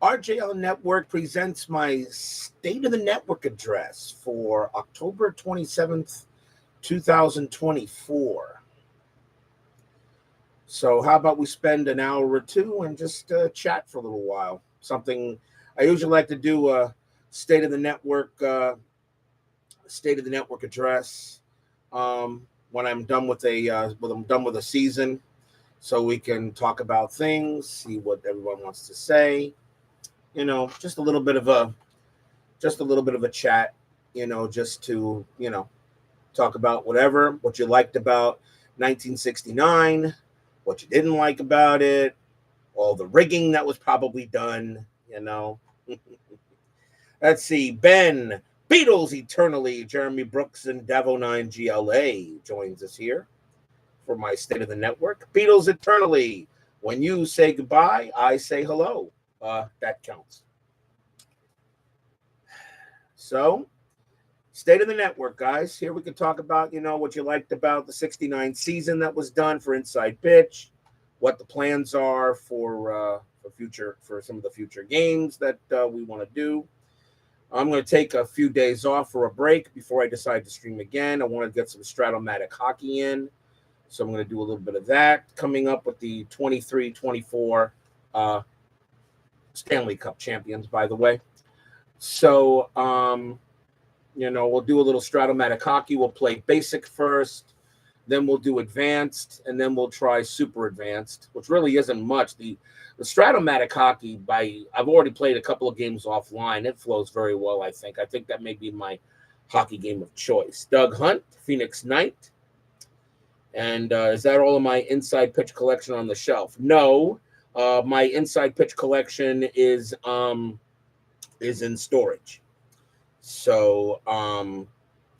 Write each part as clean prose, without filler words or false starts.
RJL Network presents my State of the Network address for October 27th, 2024. So, how about we spend an hour or two and just chat for a little while? Something I usually like to do a State of the Network address when I'm done with a season, so we can talk about things, see what everyone wants to say. Just a little bit of a chat, just to, talk about what you liked about 1969, what you didn't like about it, all the rigging that was probably done. Let's see. Ben, Beatles Eternally, Jeremy Brooks and Davo9 GLA joins us here for my State of the Network. Beatles Eternally. When you say goodbye, I say hello. That counts. So, State of the Network, guys. Here we can talk about, what you liked about the 69 season that was done for Inside Pitch, what the plans are for some of the future games that we want to do. I'm going to take a few days off for a break before I decide to stream again. I want to get some Stratomatic hockey in, so I'm going to do a little bit of that. Coming up with the 23-24 Stanley Cup champions, by the way. So, we'll do a little Stratomatic hockey. We'll play basic first, then we'll do advanced, and then we'll try super advanced, which really isn't much. The Stratomatic hockey, I've already played a couple of games offline. It flows very well, I think. I think that may be my hockey game of choice. Doug Hunt, Phoenix Knight. And is that all of my inside pitch collection on the shelf? No. My inside pitch collection is in storage. So,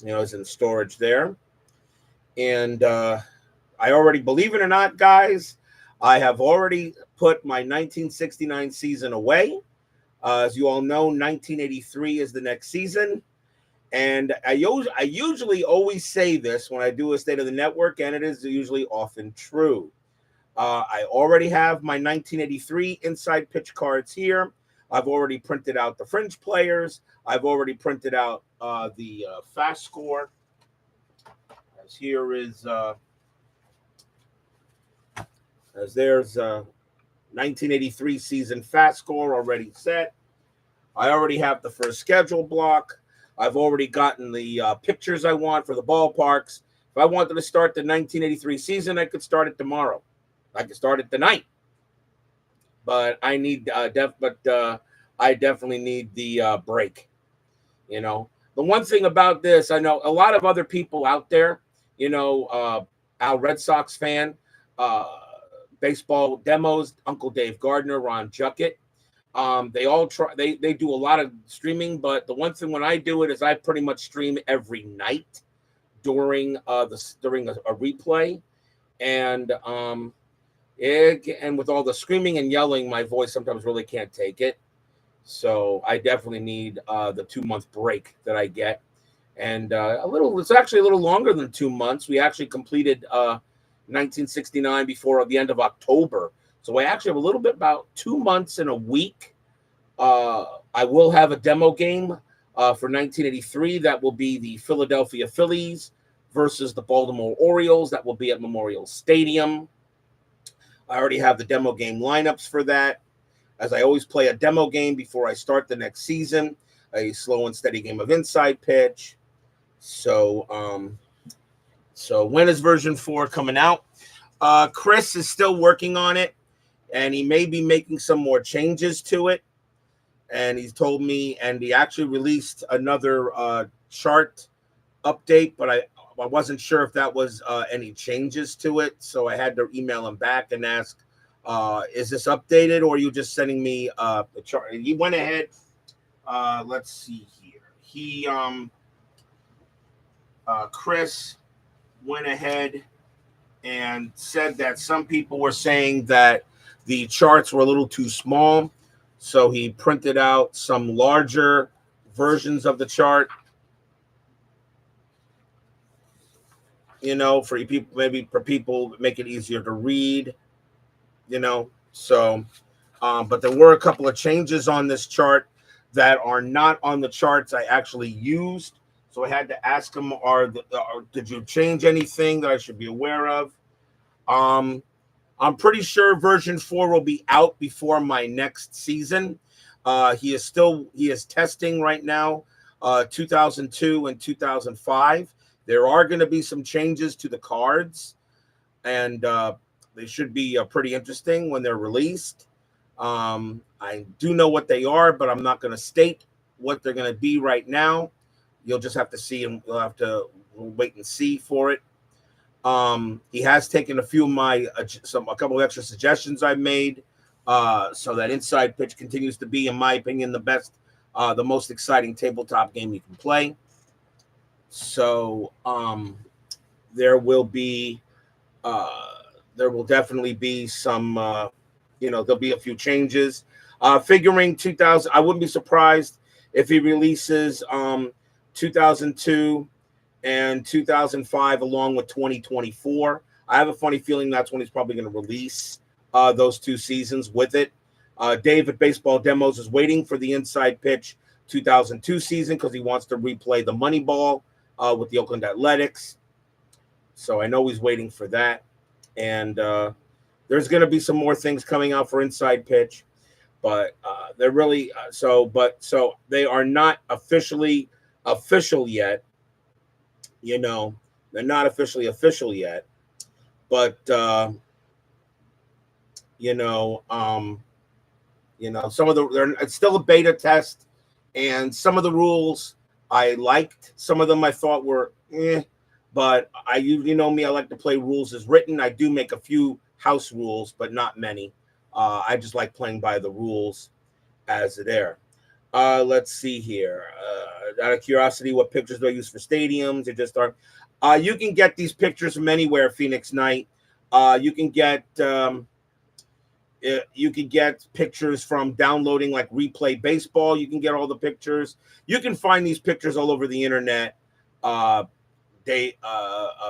it's in storage there. And I already, believe it or not, guys, I have already put my 1969 season away. As you all know, 1983 is the next season. And I usually always say this when I do a State of the Network, and it is usually often true. I already have my 1983 inside pitch cards here. I've already printed out the fringe players. I've already printed out the FastScore. As here is, as there's 1983 season FastScore already set. I already have the first schedule block. I've already gotten the pictures I want for the ballparks. If I wanted to start the 1983 season, I could start it tomorrow. I could start it tonight. But I need I definitely need the break. The one thing about this, I know a lot of other people out there, Al Red Sox fan, baseball demos, Uncle Dave Gardner, Ron Juckett. They all try. They do a lot of streaming, but the one thing when I do it is I pretty much stream every night during a replay, and with all the screaming and yelling, my voice sometimes really can't take it. So I definitely need the 2-month break that I get, and it's actually a little longer than 2 months. We actually completed 1969 before the end of October. So I actually have a little bit about 2 months and a week. I will have a demo game for 1983. That will be the Philadelphia Phillies versus the Baltimore Orioles. That will be at Memorial Stadium. I already have the demo game lineups for that. As I always play a demo game before I start the next season, a slow and steady game of inside pitch. So when is version 4 coming out? Chris is still working on it, and he may be making some more changes to it. And he's told me, and he actually released another chart update, but I wasn't sure if that was any changes to it. So I had to email him back and ask, is this updated, or are you just sending me a chart? And he went ahead. Let's see here. Chris went ahead and said that some people were saying that the charts were a little too small. So he printed out some larger versions of the chart, for people, maybe for people, make it easier to read, So But there were a couple of changes on this chart that are not on the charts I actually used. So I had to ask him, did you change anything that I should be aware of? I'm pretty sure version 4 will be out before my next season. He is testing right now, 2002 and 2005. There are going to be some changes to the cards, and they should be pretty interesting when they're released. I do know what they are, but I'm not going to state what they're going to be right now. You'll just have to see, and you'll have to wait and see for it. He has taken a few of a couple of extra suggestions I made, so that inside pitch continues to be, in my opinion, the most exciting tabletop game you can play. So there will definitely be some, there'll be a few changes. Figuring 2000, I wouldn't be surprised if he releases 2002 and 2005 along with 2024. I have a funny feeling that's when he's probably going to release those 2 seasons with it. Dave at Baseball Demos is waiting for the inside pitch 2002 season because he wants to replay the Moneyball with the Oakland Athletics. So I know he's waiting for that. And there's going to be some more things coming out for inside pitch, but they're really so they are not officially official yet. They're not officially official yet, but some of it's still a beta test, and some of the rules I liked, some of them I thought were but you know me, I like to play rules as written. I do make a few house rules, but not many. I just like playing by the rules as there. Let's see here. Out of curiosity, what pictures do I use for stadiums? You can get these pictures from anywhere, Phoenix Night. You can get pictures from downloading like Replay Baseball. You can get all the pictures. You can find these pictures all over the internet.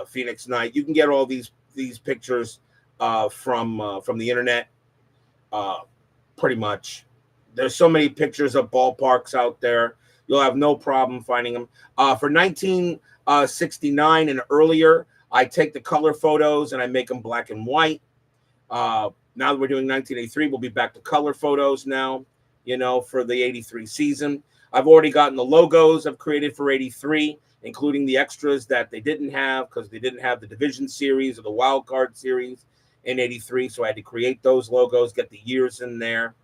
Phoenix Night. You can get all these pictures from the internet. Pretty much. There's so many pictures of ballparks out there. You'll have no problem finding them. For 1969 and earlier, I take the color photos and I make them black and white. Now that we're doing 1983, we'll be back to color photos now, for the 83 season. I've already gotten the logos I've created for 83, including the extras that they didn't have because they didn't have the division series or the wild card series in 83. So I had to create those logos, get the years in there.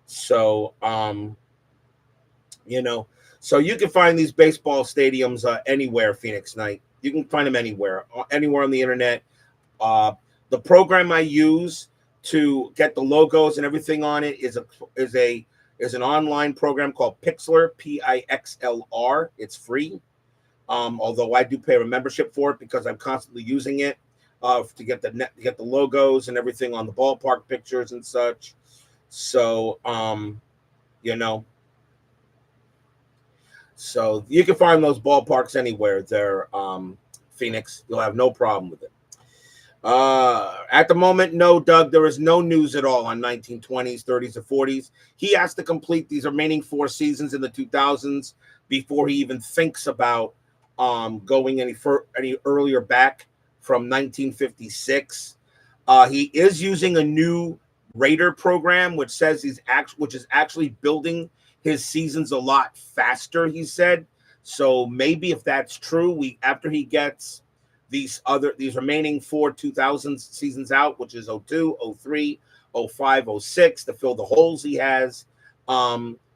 So, so you can find these baseball stadiums anywhere, Phoenix Night. You can find them anywhere on the internet. The program I use to get the logos and everything on it is an online program called Pixlr, Pixlr. It's free. Although I do pay a membership for it because I'm constantly using it to get the logos and everything on the ballpark pictures and such. So, so you can find those ballparks anywhere there, Phoenix. You'll have no problem with it. At the moment, no, Doug, there is no news at all on 1920s, 30s, or 40s. He has to complete these remaining 4 seasons in the 2000s before he even thinks about going any earlier back from 1956. He is using a new Raider program, which is actually building his seasons a lot faster, he said. So maybe if that's true, after he gets these remaining 4 2000s seasons out, which is 02, 03, 05, 06, to fill the holes he has,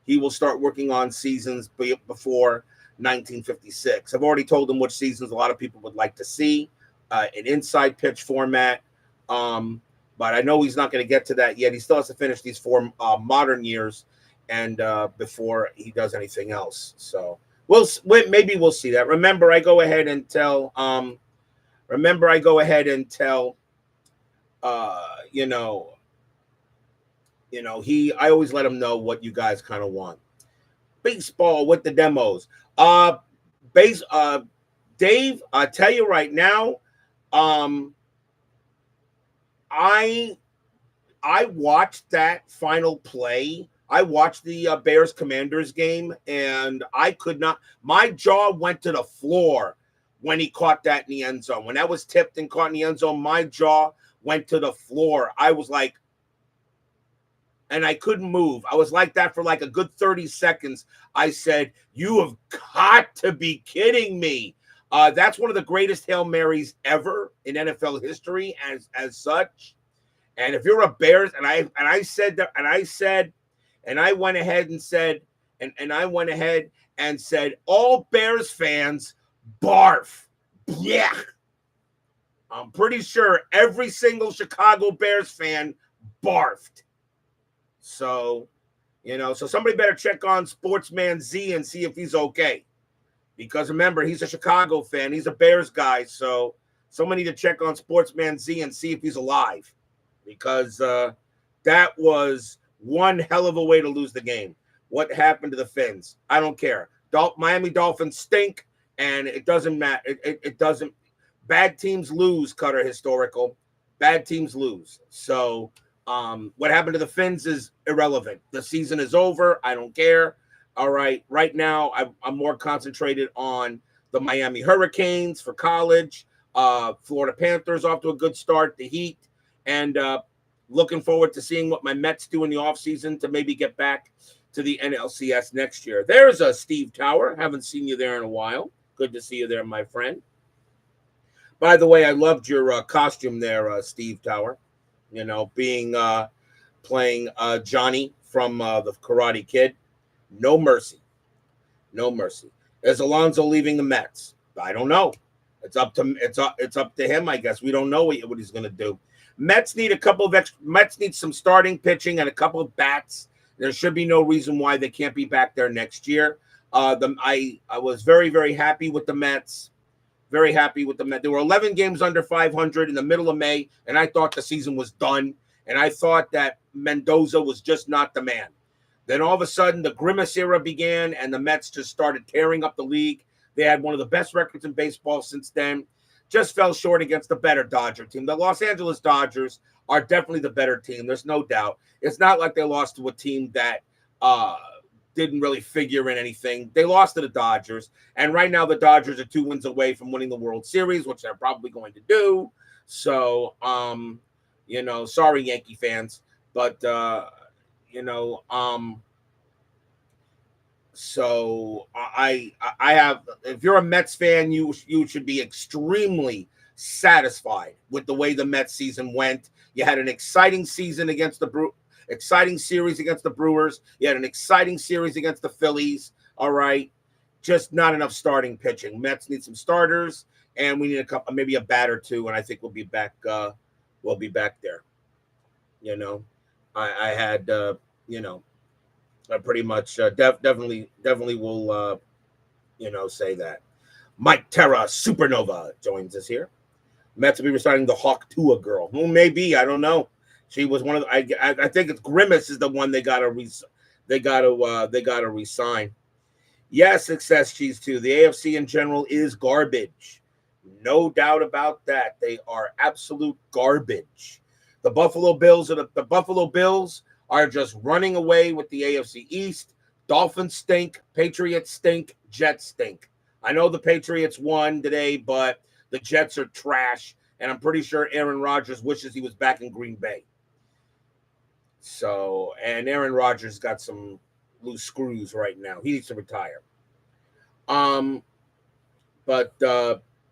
he will start working on seasons before 1956. I've already told him which seasons a lot of people would like to see, an inside pitch format. But I know he's not going to get to that yet. He still has to finish these 4 modern years, and before he does anything else. So maybe we'll see that. Remember, I go ahead and tell. I always let him know what you guys kind of want. Baseball with the demos. Dave, I tell you right now, I watched that final play. I watched the Bears Commanders game, and I could not. My jaw went to the floor when he caught that in the end zone. When that was tipped and caught in the end zone, my jaw went to the floor. I was like, and I couldn't move. I was like that for like a good 30 seconds. I said, "You have got to be kidding me." That's one of the greatest Hail Marys ever in NFL history, as such. And if you're a Bears, and I said that, and I went ahead and said, and I went ahead and said, all Bears fans barf. Yeah. I'm pretty sure every single Chicago Bears fan barfed. So, so somebody better check on Sportsman Z and see if he's okay. Because remember, he's a Chicago fan. He's a Bears guy. So someone need to check on Sportsman Z and see if he's alive. Because that was one hell of a way to lose the game. What happened to the Fins? I don't care. Miami Dolphins stink, and it doesn't matter. It doesn't. Bad teams lose, Cutter Historical. Bad teams lose. So what happened to the Fins is irrelevant. The season is over. I don't care. All right. Right now, I'm more concentrated on the Miami Hurricanes for college. Florida Panthers off to a good start. The Heat. And looking forward to seeing what my Mets do in the offseason to maybe get back to the NLCS next year. There's a Steve Tower. Haven't seen you there in a while. Good to see you there, my friend. By the way, I loved your costume there, Steve Tower. Playing Johnny from the Karate Kid. No mercy. No mercy. Is Alonso leaving the Mets? I don't know. It's up to him, I guess. We don't know what he's going to do. Mets need Mets need some starting pitching and a couple of bats. There should be no reason why they can't be back there next year. I was very, very happy with the Mets. Very happy with the Mets. There were 11 games under 500 in the middle of May, and I thought the season was done. And I thought that Mendoza was just not the man. Then all of a sudden, the Grimace era began, and the Mets just started tearing up the league. They had one of the best records in baseball since then. Just fell short against the better Dodger team. The Los Angeles Dodgers are definitely the better team. There's no doubt. It's not like they lost to a team that didn't really figure in anything. They lost to the Dodgers. And right now the Dodgers are 2 wins away from winning the World Series, which they're probably going to do. So, sorry, Yankee fans. But, so I have, if you're a Mets fan, you should be extremely satisfied with the way the Mets season went. You had an exciting season against exciting series against the Brewers. You had an exciting series against the Phillies. All right. Just not enough starting pitching. Mets need some starters, and we need maybe a bat or two, and I think we'll be back. We'll be back there. I had, I pretty much definitely will, say that. Mike Terra Supernova joins us here. Mets will be resigning the Hawk Tua girl. Who maybe, I don't know. She was one of the, I think it's Grimace is the one they gotta resign. Yes, Success Cheese too. The AFC in general is garbage. No doubt about that. They are absolute garbage. The Buffalo Bills are just running away with the AFC East. Dolphins stink. Patriots stink. Jets stink. I know the Patriots won today, but the Jets are trash. And I'm pretty sure Aaron Rodgers wishes he was back in Green Bay. So, and Aaron Rodgers got some loose screws right now. He needs to retire.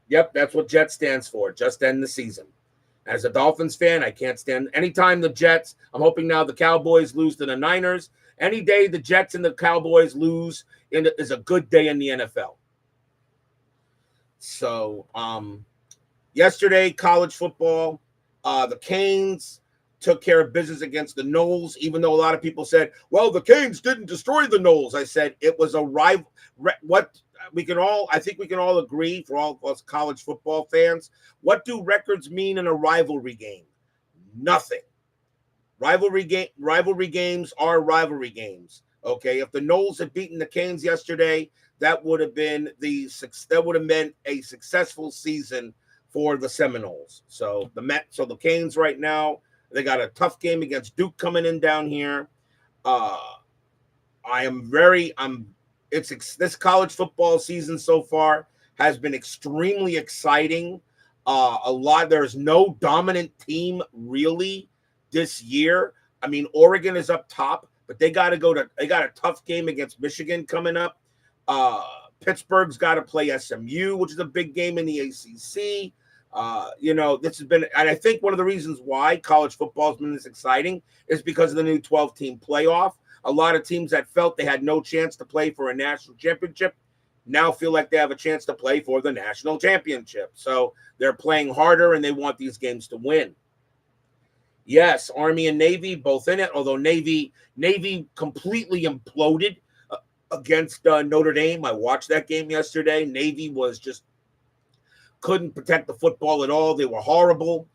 Yep, that's what Jets stands for. Just end the season. As a Dolphins fan, I can't stand anytime the Jets. I'm hoping now the Cowboys lose to the Niners. Any day the Jets and the Cowboys lose is a good day in the NFL. So, yesterday, college football, the Canes took care of business against the Knowles, even though a lot of people said, well, the Canes didn't destroy the Knowles. I said it was a rival. I think we can all agree, for all of us college football fans, what do records mean in a rivalry game? Nothing. Rivalry games are rivalry games. Okay, if the Knowles had beaten the Canes yesterday, that would have meant a successful season for the Seminoles. So the Canes right now, They got a tough game against Duke coming in down here. This college football season so far has been extremely exciting. There's no dominant team really this year. I mean, Oregon is up top, but they got a tough game against Michigan coming up. Pittsburgh's got to play SMU, which is a big game in the ACC. This has been, and I think one of the reasons why college football has been this exciting is because of the new 12-team playoff. A lot of teams that felt they had no chance to play for a national championship now feel like they have a chance to play for the national championship. So they're playing harder and they want these games to win. Yes, Army and Navy both in it, although Navy completely imploded against Notre Dame. I watched that game yesterday. Navy was just couldn't protect the football at all. They were horrible.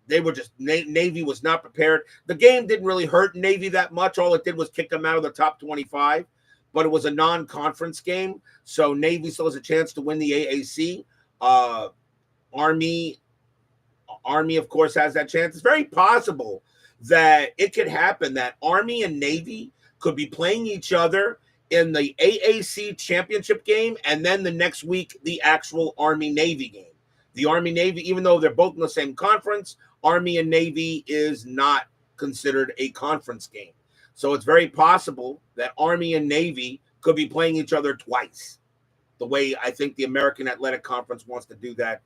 Navy was not prepared. The game didn't really hurt Navy that much. All it did was kick them out of the top 25, but it was a non-conference game. So Navy still has a chance to win the AAC. Army, of course, has that chance. It's very possible that it could happen that Army and Navy could be playing each other in the AAC championship game, and then the next week, the actual Army-Navy game. The Army-Navy, even though they're both in the same conference, Army and Navy is not considered a conference game. So it's very possible that Army and Navy could be playing each other twice, the way I think the American Athletic Conference wants to do that,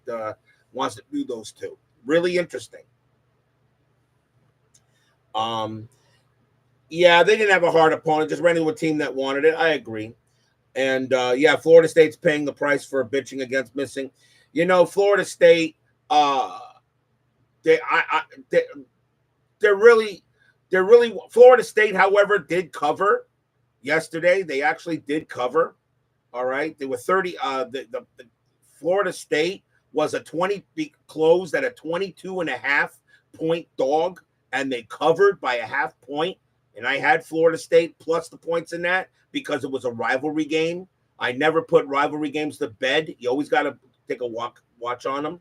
wants to do those two. Really interesting. Yeah, they didn't have a hard opponent, just ran into a team that wanted it. I agree. And, Florida State's paying the price for bitching against missing. Florida State, they're really Florida State, however, did cover yesterday. They actually did cover. All right. They were 30. The Florida State was closed at a 22.5-point dog, and they covered by a half point. And I had Florida State plus the points in that because it was a rivalry game. I never put rivalry games to bed. You always got to take a watch on them.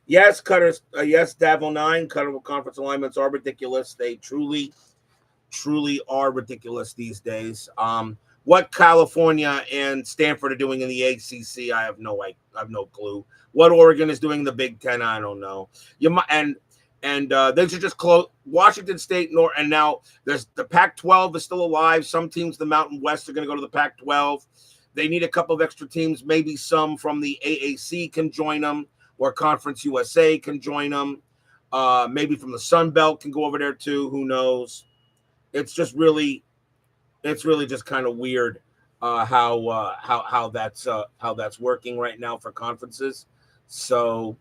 Yes, Cutters. Yes, Davo 9. Cutter conference alignments are ridiculous. They truly are ridiculous these days. What California and Stanford are doing in the ACC, I have no clue. What Oregon is doing in the Big Ten, I don't know. They should just close Washington State, and now there's the Pac-12 is still alive. Some teams, the Mountain West, are going to go to the Pac-12. They need a couple of extra teams. Maybe some from the AAC can join them, or Conference USA can join them. Maybe from the Sun Belt can go over there too. Who knows? It's really just kind of weird how that's working right now for conferences. So.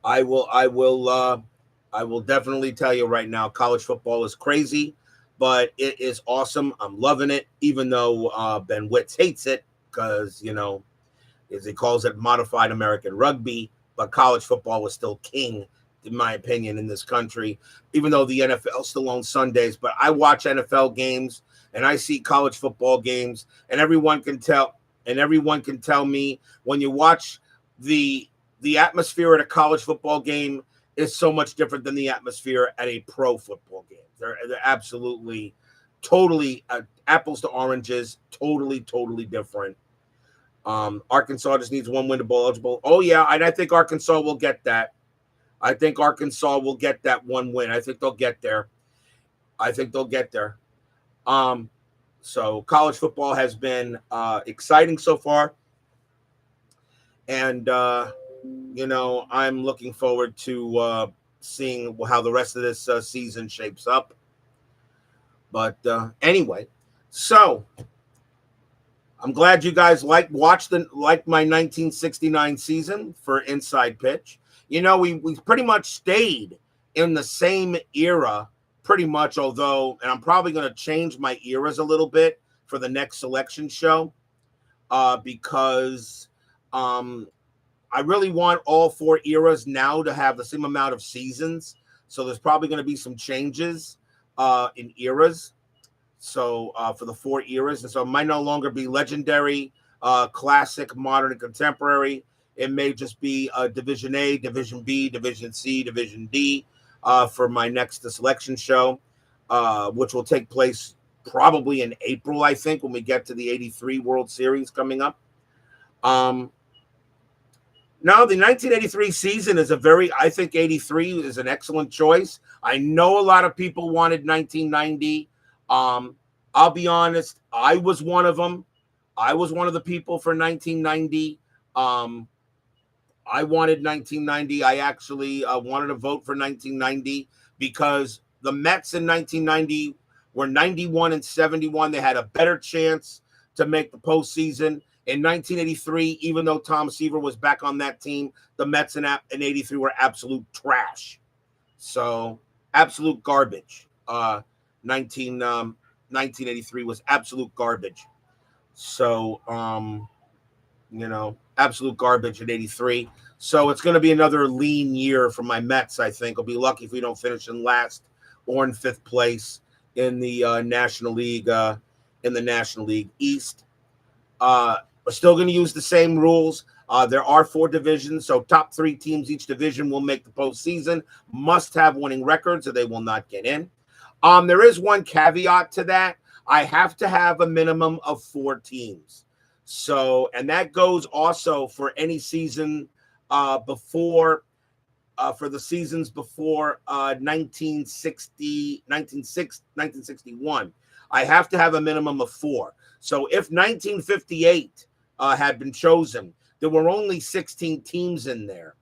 I will definitely tell you right now, college football is crazy, but it is awesome. I'm loving it, even though Ben Witz hates it because, as he calls it, modified American rugby, but college football was still king, in my opinion, in this country, even though the NFL still owns Sundays. But I watch NFL games and I see college football games, and everyone can tell me when you watch the atmosphere at a college football game is so much different than the atmosphere at a pro football game. They're absolutely, totally apples to oranges, totally different. Arkansas just needs one win to bowl eligible. Oh, yeah, and I think Arkansas will get that. I think Arkansas will get that one win. I think they'll get there. So college football has been exciting so far. And, I'm looking forward to seeing how the rest of this season shapes up. But anyway, so I'm glad you guys watched my 1969 season for Inside Pitch. We pretty much stayed in the same era, pretty much, although, and I'm probably going to change my eras a little bit for the next selection show because I really want all four eras now to have the same amount of seasons. So there's probably going to be some changes in eras. So for the four eras. And so it might no longer be legendary, classic, modern, and contemporary. It may just be Division A, Division B, Division C, Division D for my next selection show, which will take place probably in April, I think, when we get to the 83 World Series coming up. Now, the 1983 season is I think 83 is an excellent choice. I know a lot of people wanted 1990. I'll be honest, I was one of them. I was one of the people for 1990. I wanted 1990. I actually wanted to vote for 1990 because the Mets in 1990 were 91 and 71. They had a better chance to make the postseason. In 1983, even though Tom Seaver was back on that team, the Mets in 83 were absolute trash. So, absolute garbage. 1983 was absolute garbage. So, absolute garbage at 83. So it's going to be another lean year for my Mets, I think. I'll be lucky if we don't finish in last or in fifth place in the National League East. We're still going to use the same rules. There are 4 divisions, so top 3 teams each division will make the postseason. Must have winning records or they will not get in. There is one caveat to that. I have to have a minimum of 4 teams. So, and that goes also for any season for the seasons before 1961. I have to have a minimum of 4. So if 1958 had been chosen, there were only 16 teams in there.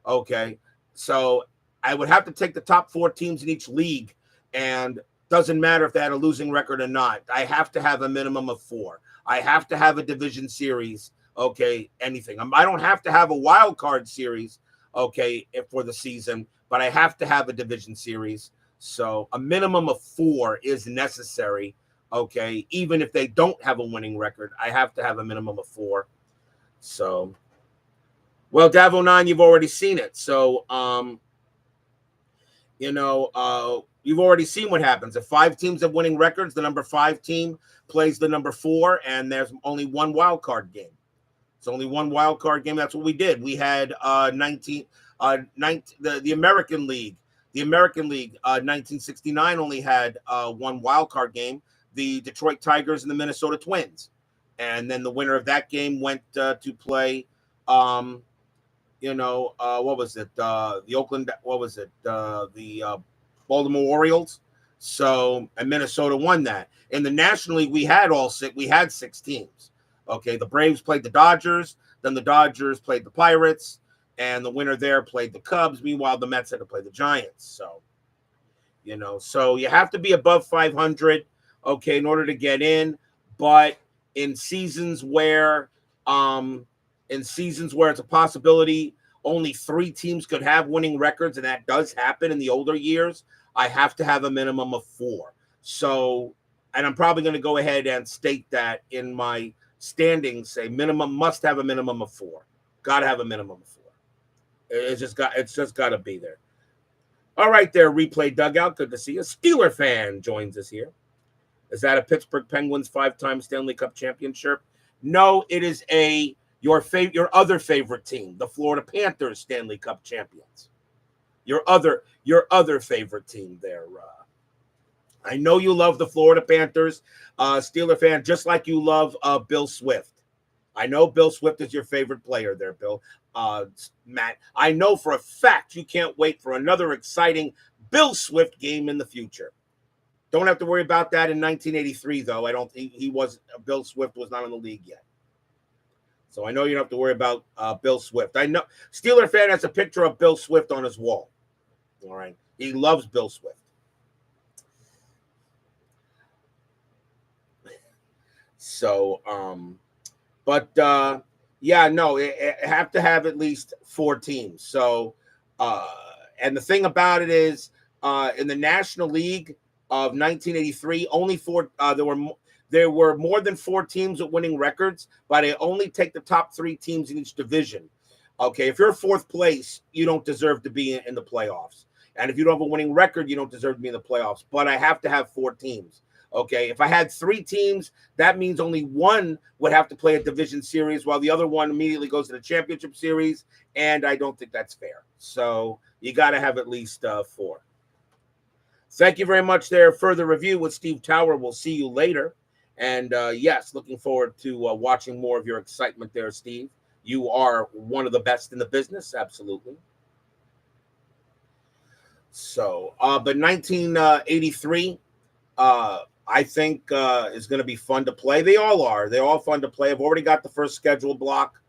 Okay. So I would have to take the top 4 teams in each league, and doesn't matter if they had a losing record or not. I have to have a minimum of 4. I have to have a division series. Okay. Anything. I don't have to have a wild card series. Okay. For the season, but I have to have a division series. So a minimum of 4 is necessary. Okay. Even if they don't have a winning record, I have to have a minimum of 4. So, well, Davo9, you've already seen it. So, you've already seen what happens. If 5 teams have winning records, the number 5 team plays the number 4, and there's only one wild card game. It's only one wild card game. That's what we did. We had the American League. The American League 1969 only had one wild card game, the Detroit Tigers and the Minnesota Twins. And then the winner of that game went to play, what was it? The Oakland, what was it? The Baltimore Orioles. So, and Minnesota won that. In the National League, we had 6 teams. Okay, the Braves played the Dodgers, then the Dodgers played the Pirates, and the winner there played the Cubs. Meanwhile, the Mets had to play the Giants. So, so you have to be above 500, okay, in order to get in. But in seasons where it's a possibility only 3 teams could have winning records, and that does happen in the older years, I have to have a minimum of 4. So, and I'm probably going to go ahead and state that in my standings, say must have a minimum of 4. Got to have a minimum of 4. It's just got to be there. All right, there, Replay Dugout. Good to see you. Steeler fan joins us here. Is that a Pittsburgh Penguins 5-time Stanley Cup championship? No, it is your other favorite team, the Florida Panthers Stanley Cup champions. Your other favorite team there. I know you love the Florida Panthers, Steeler fan, just like you love Bill Swift. I know Bill Swift is your favorite player there, Bill. Matt, I know for a fact you can't wait for another exciting Bill Swift game in the future. Don't have to worry about that in 1983, though. I don't think Bill Swift was not in the league yet. So I know you don't have to worry about Bill Swift. I know Steeler fan has a picture of Bill Swift on his wall. All right. He loves Bill Swift. So, it have to have at least 4 teams. So, and the thing about it is, in the National League of 1983, only 4. There were more than 4 teams with winning records, but they only take the top 3 teams in each division. Okay, if you're 4th place, you don't deserve to be in the playoffs, and if you don't have a winning record, you don't deserve to be in the playoffs. But I have to have 4 teams. Okay, if I had 3 teams, that means only one would have to play a division series while the other one immediately goes to the championship series, and I don't think that's fair. So you got to have at least 4. Thank you very much there. Further review with Steve Tower. We'll see you later. And yes, looking forward to watching more of your excitement there, Steve. You are one of the best in the business, absolutely. So, but 1983, I think is going to be fun to play. They all are. They're all fun to play. I've already got the first schedule block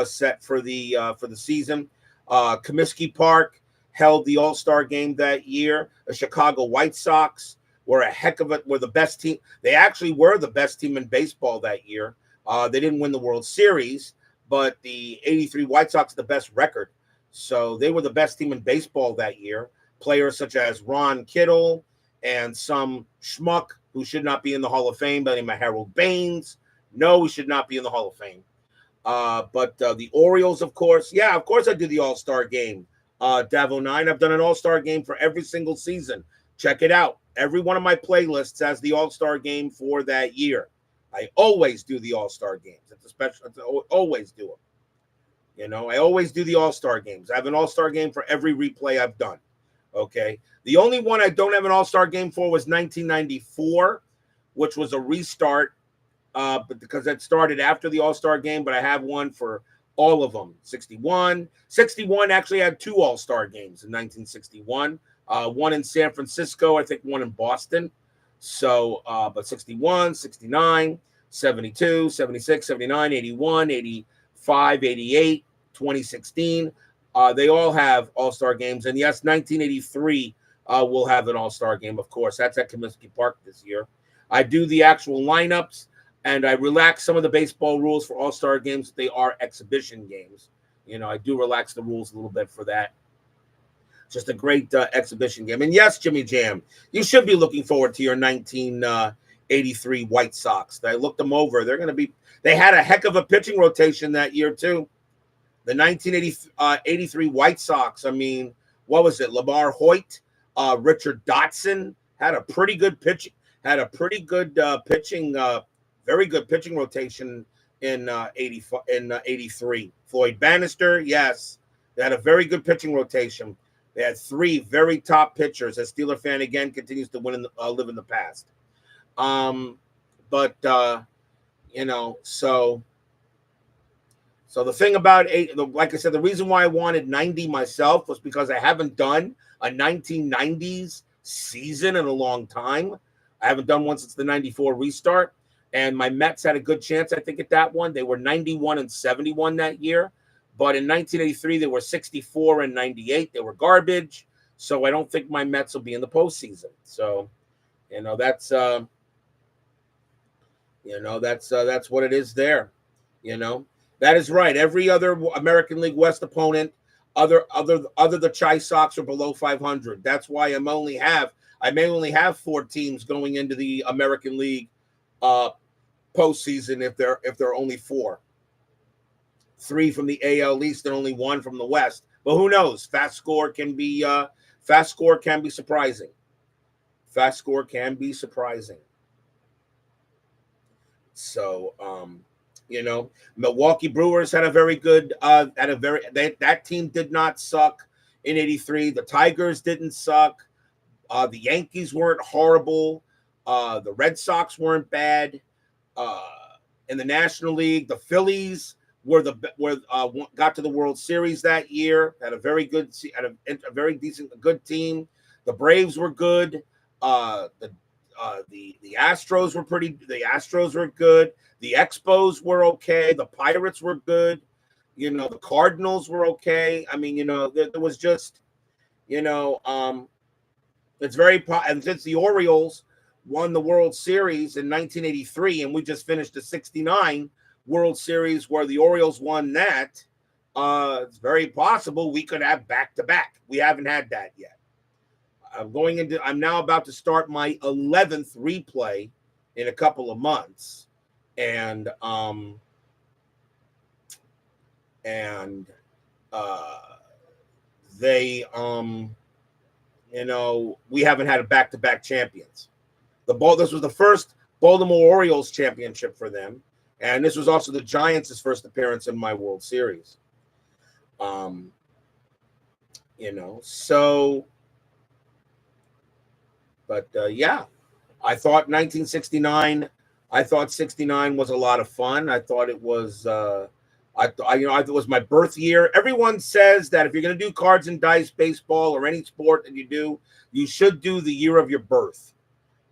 set for the season. Comiskey Park held the All-Star game that year. The Chicago White Sox were were the best team. They actually were the best team in baseball that year. They didn't win the World Series, but the 83 White Sox the best record. So they were the best team in baseball that year. Players such as Ron Kittle and some schmuck who should not be in the Hall of Fame by the name of Harold Baines. No, he should not be in the Hall of Fame. But the Orioles, of course. Yeah, of course I do the All-Star game. Davo 9, I've done an All-Star game for every single season. Check it out. Every one of my playlists has the All-Star game for that year. I always do the All-Star games. Always do them. You know, I always do the All-Star games. I have an All-Star game for every replay I've done. Okay. The only one I don't have an All-Star game for was 1994, which was a restart, but because it started after the All-Star game, but I have one for all of them. 61 actually had 2 All-Star games in 1961. One in San Francisco, I think one in Boston. So, but 61, 69, 72, 76, 79, 81, 85, 88, 2016. They all have All-Star games. And yes, 1983 will have an All-Star game, of course. That's at Comiskey Park this year. I do the actual lineups, and I relax some of the baseball rules for All-Star games. They are exhibition games. You know, I do relax the rules a little bit for that. Just a great exhibition game. And yes, Jimmy Jam, you should be looking forward to your 1983 White Sox. I looked them over. They had a heck of a pitching rotation that year, too. The 1983 White Sox, I mean, what was it? Lamar Hoyt, Richard Dotson had a pretty good pitching, very good pitching rotation in 83. Floyd Bannister, yes, they had a very good pitching rotation. They had 3 very top pitchers. A Steeler fan again continues to live in the past. You know, so the thing about like I said, the reason why I wanted 90 myself was because I haven't done a 1990s season in a long time. I haven't done one since the 94 restart. And my Mets had a good chance, I think, at that one. They were 91 and 71 that year. But in 1983, they were 64 and 98. They were garbage. So I don't think my Mets will be in the postseason. So, you know, that's what it is there. You know, that is right. Every other American League West opponent, other the Chi Sox are below 500. That's why I may only have 4 teams going into the American League postseason if there are only 4. 3 from the AL East and only 1 from the West. But who knows? FastScore can be surprising. FastScore can be surprising. So, you know, Milwaukee Brewers had a very good that team did not suck in 83. The Tigers didn't suck. The Yankees weren't horrible. The Red Sox weren't bad. In the National League, the Phillies got to the World Series that year. Had a very decent team. The Braves were good. The Astros were The Astros were good. The Expos were okay. The Pirates were good. You know, the Cardinals were okay. I mean, you know, there was just, you know, it's very and since the Orioles won the World Series in 1983, and we just finished the 69 World Series where the Orioles won that, it's very possible we could have back-to-back. We haven't had that yet. I'm now about to start my 11th replay in a couple of months. And they, you know, we haven't had a back-to-back champions. This was the first Baltimore Orioles championship for them, and this was also the Giants' first appearance in my World Series. So, but yeah, I thought 1969. I thought 69 was a lot of fun. I thought it was. I thought it was my birth year. Everyone says that if you're going to do cards and dice, baseball, or any sport that you do, you should do the year of your birth.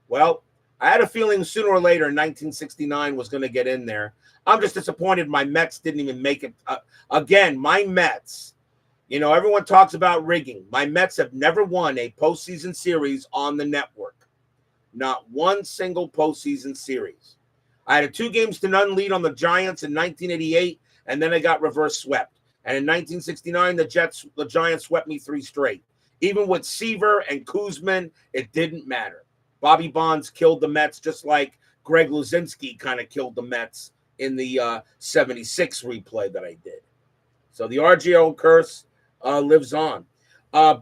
Well, I had a feeling sooner or later 1969 was going to get in there. I'm just disappointed my Mets didn't even make it. Again, my Mets, everyone talks about rigging. My Mets have never won a postseason series on the network. Not one single postseason series. I had a 2-0 lead on the Giants in 1988, and then I got reverse swept. And in 1969, the Giants swept me 3 straight. Even with Seaver and Kuzman, it didn't matter. Bobby Bonds killed the Mets just like Greg Luzinski kind of killed the Mets in the 76 replay that I did. So the RJL curse lives on.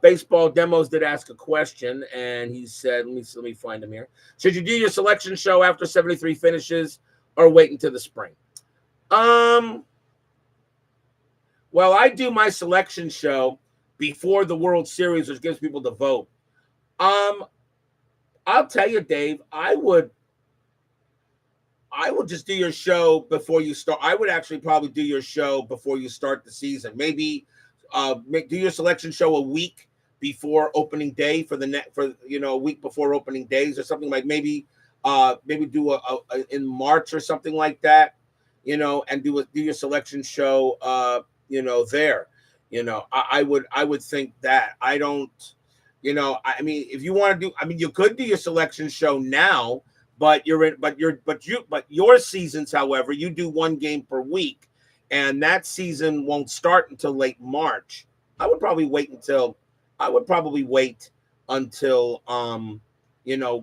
Baseball Demos did ask a question, and he said, let me find him here. Should you do your selection show after 73 finishes or wait until the spring? Well, I do my selection show before the World Series, which gives people the vote. I'll tell you, Dave, I would just do your show before you start. I would actually probably do your show before you start the season. Maybe do your selection show a week before opening day a week before opening days or something, like maybe do a in March or something like that, and do your selection show there. I would think that. I don't. If you want to do, you could do your selection show now, but your seasons, however, you do 1 game per week, and that season won't start until late March. I would probably wait until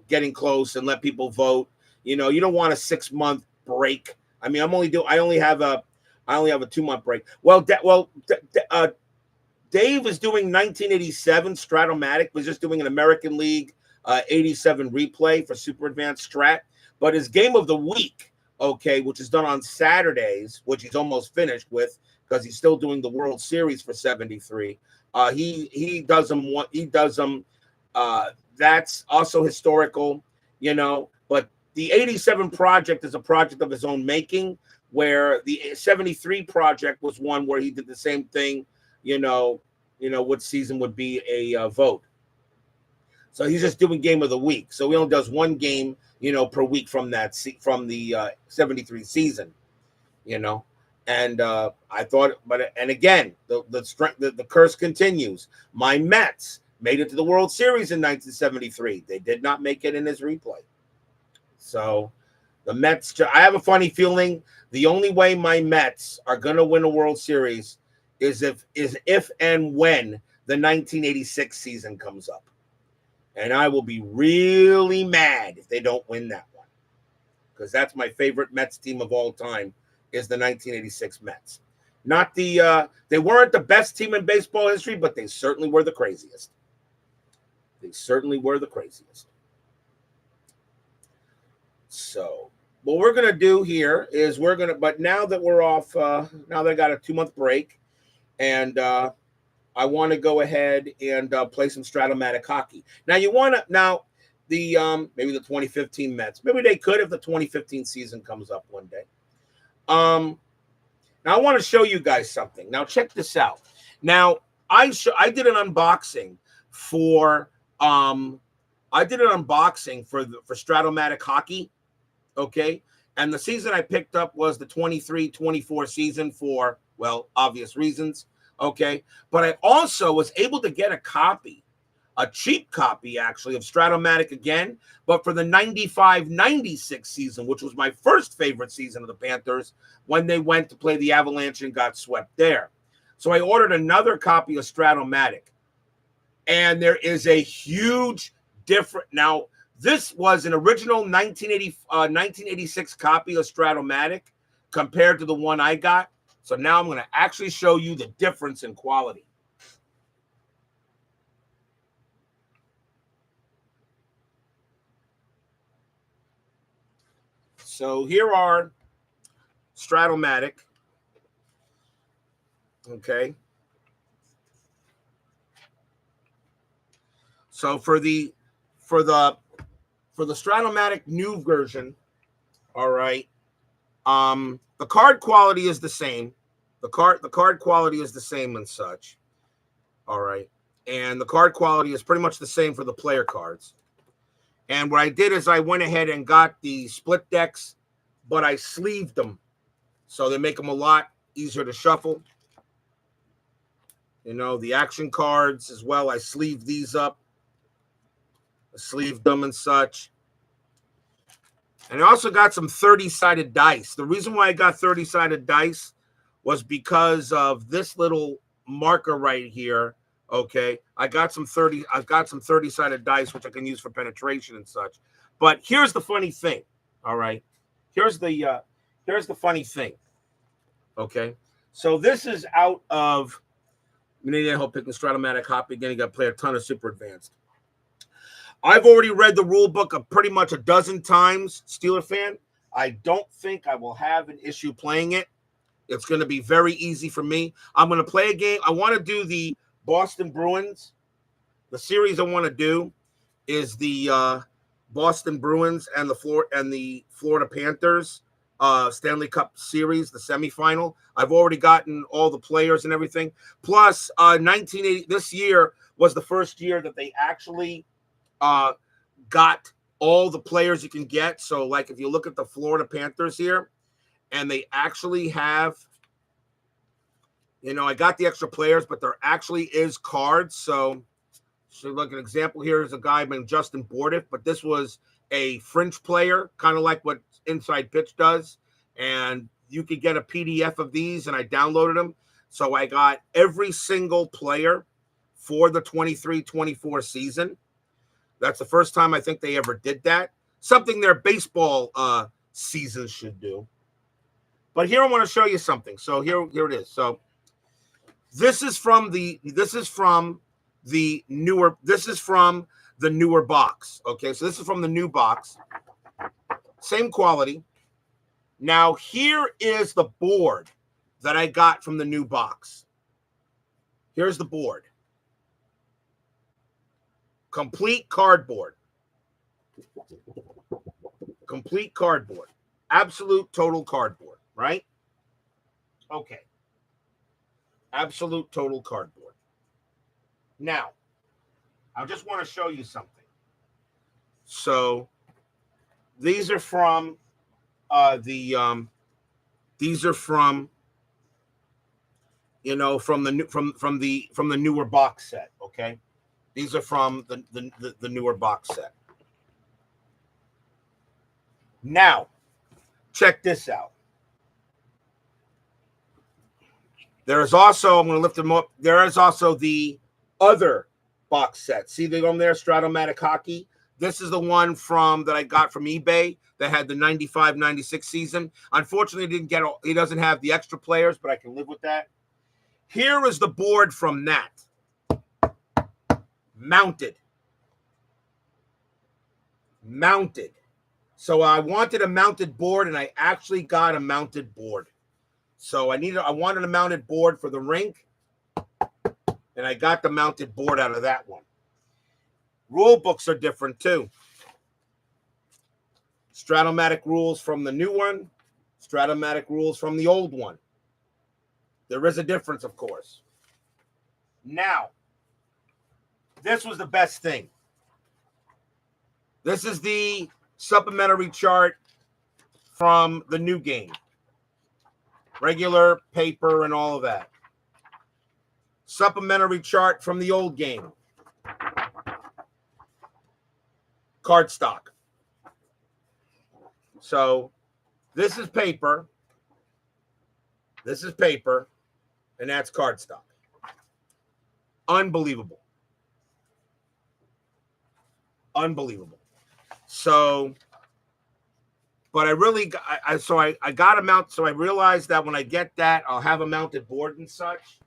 getting close and let people vote. You don't want a 6-month break. I only have a 2-month break. Dave is doing 1987 Stratomatic, was just doing an American League 87 replay for Super Advanced Strat. But his game of the week, which is done on Saturdays, which he's almost finished with because he's still doing the World Series for 73. He does them. That's also historical, But the 87 project is a project of his own making, where the 73 project was one where he did the same thing. What season would be a vote. So he's just doing game of the week. So he only does 1 game, per week from the 73 season, And I thought, and again, the curse continues. My Mets made it to the World Series in 1973. They did not make it in his replay. So the Mets, I have a funny feeling the only way my Mets are going to win a World Series is if and when the 1986 season comes up. And I will be really mad if they don't win that one, because that's my favorite Mets team of all time is the 1986 Mets. Not they weren't the best team in baseball history, but they certainly were the craziest. So what we're going to do here is but now that we're off, now that I got a 2-month break, and I want to go ahead and play some Stratomatic hockey. Now maybe the 2015 Mets. Maybe they could if the 2015 season comes up one day. Now I want to show you guys something. Now check this out. Now I did an unboxing for Stratomatic hockey. Okay. And the season I picked up was the 23-24 season for, obvious reasons. Okay. But I also was able to get a cheap copy, actually, of Stratomatic again, but for the 95-96 season, which was my first favorite season of the Panthers, when they went to play the Avalanche and got swept there. So I ordered another copy of Stratomatic. And there is a huge difference. Now, this was an original 1986 copy of Stratomatic compared to the one I got. So now I'm going to actually show you the difference in quality. So here are Stratomatic. Okay. So for the Stratomatic new version, all right. The card quality is the same. The card quality is the same and such. All right. And the card quality is pretty much the same for the player cards. And what I did is I went ahead and got the split decks, but I sleeved them. So they make them a lot easier to shuffle. You know, the action cards as well. I sleeved these up. I sleeved them and such. And I also got some 30-sided dice. The reason why I got 30-sided dice was because of this little marker right here. Okay, I've got some 30-sided dice which I can use for penetration and such. But here's the funny thing. All right, here's the funny thing. Okay, so this is out of Canadian Hope picking Stratomatic Hobby. Again, you got to play a ton of Super Advanced. I've already read the rule book pretty much a dozen times, Steeler fan. I don't think I will have an issue playing it. It's going to be very easy for me. I'm going to play a game. I want to do the Boston Bruins. The series I want to do is the Boston Bruins and the Florida Panthers Stanley Cup Series, the semifinal. I've already gotten all the players and everything. Plus, 1980. This year was the first year that they actually got all the players you can get. So, like, if you look at the Florida Panthers here, and they actually have, you know, I got the extra players, but there actually is cards. So look, an example here is a guy named Justin Bordiff, but this was a fringe player, kind of like what Inside Pitch does. And you could get a PDF of these, and I downloaded them. So I got every single player for the 23-24 season. That's the first time I think they ever did that. Something their baseball season should do. But here I want to show you something. So here it is. So this is from the newer box. Okay, so this is from the new box. Same quality. Now here is the board that I got from the new box. Here's the board. Complete cardboard. Complete cardboard. Absolute total cardboard, right? Okay. Absolute total cardboard. Now, I just want to show you something. So these are from the newer box set, okay? These are from the newer box set. Now, check this out. There is also, I'm going to lift them up. There is also the other box set. See them there, Stratomatic Hockey. This is the one that I got from eBay that had the 95-96 season. Unfortunately, he doesn't have the extra players, but I can live with that. Here is the board from that. Mounted. So I wanted a mounted board, and I actually got a mounted board. So I wanted a mounted board for the rink, and I got the mounted board out of that one. Rule books are different too. Stratomatic rules from the new one, Stratomatic rules from the old one. There is a difference, of course. Now, this was the best thing. This is the supplementary chart from the new game. Regular paper and all of that. Supplementary chart from the old game. Cardstock. So this is paper. This is paper. And that's cardstock. Unbelievable. Unbelievable. So, but I got a mount. So I realized that when I get that, I'll have a mounted board and such.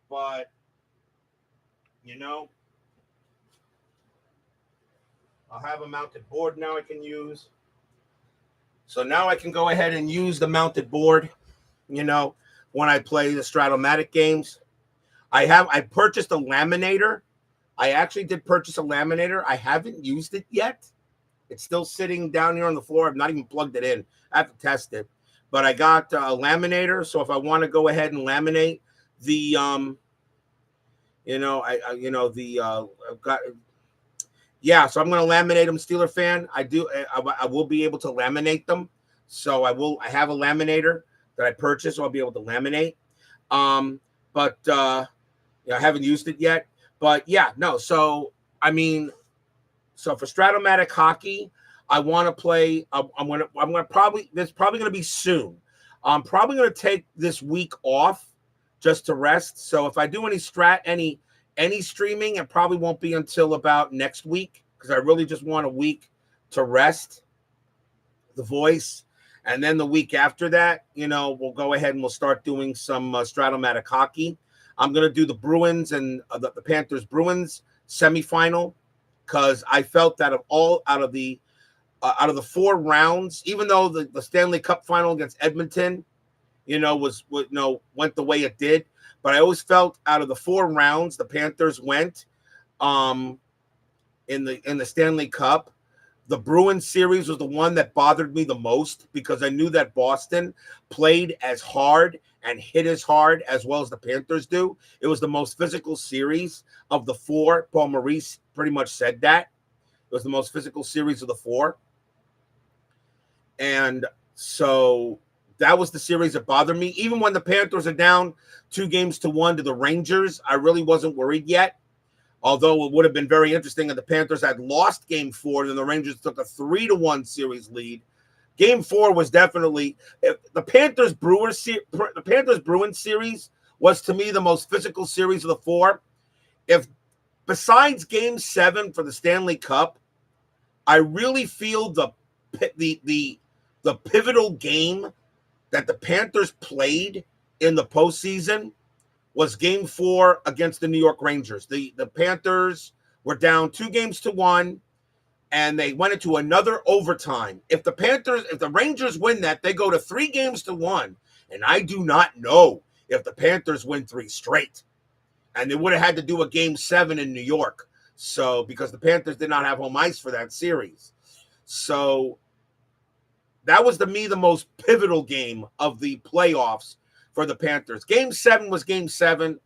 But, you know, I'll have a mounted board now I can use. So now I can go ahead and use the mounted board, you know, when I play the Stratomatic games. I purchased a laminator. I actually did purchase a laminator. I haven't used it yet. It's still sitting down here on the floor. I've not even plugged it in. I have to test it. But I got a laminator. So if I want to go ahead and laminate the, I've got, yeah. So I'm going to laminate them, Steeler fan. I will be able to laminate them. So I have a laminator that I purchased. So I'll be able to laminate. But I haven't used it yet. But yeah, no. So, I mean, so for Stratomatic hockey, I want to play. I'm gonna probably, this probably going to be soon. I'm probably going to take this week off just to rest. So if I do any streaming, it probably won't be until about next week, because I really just want a week to rest the voice. And then the week after that, we'll go ahead and we'll start doing some Stratomatic hockey. I'm going to do the Bruins and the Panthers Bruins semifinal, because I felt that out of the 4 rounds, even though the Stanley Cup final against Edmonton, went the way it did, but I always felt out of the 4 rounds the Panthers went in the Stanley Cup. The Bruins series was the one that bothered me the most, because I knew that Boston played as hard and hit as hard as well as the Panthers do. It was the most physical series of the 4. Paul Maurice pretty much said that. It was the most physical series of the 4. And so that was the series that bothered me. Even when the Panthers are down 2-1 to the Rangers, I really wasn't worried yet. Although it would have been very interesting if the Panthers had lost Game 4 and the Rangers took a 3-1 series lead. Game 4 was definitely the Panthers Bruins series was, to me, the most physical series of the 4. If besides Game 7 for the Stanley Cup, I really feel the pivotal game that the Panthers played in the postseason was Game 4 against the New York Rangers. The Panthers were down 2-1, and they went into another overtime. If the Rangers win that, they go to 3-1, and I do not know if the Panthers win 3 straight. And they would have had to do a Game 7 in New York, so because the Panthers did not have home ice for that series. So that was, to me, the most pivotal game of the playoffs for the Panthers. Game 7 was Game 7.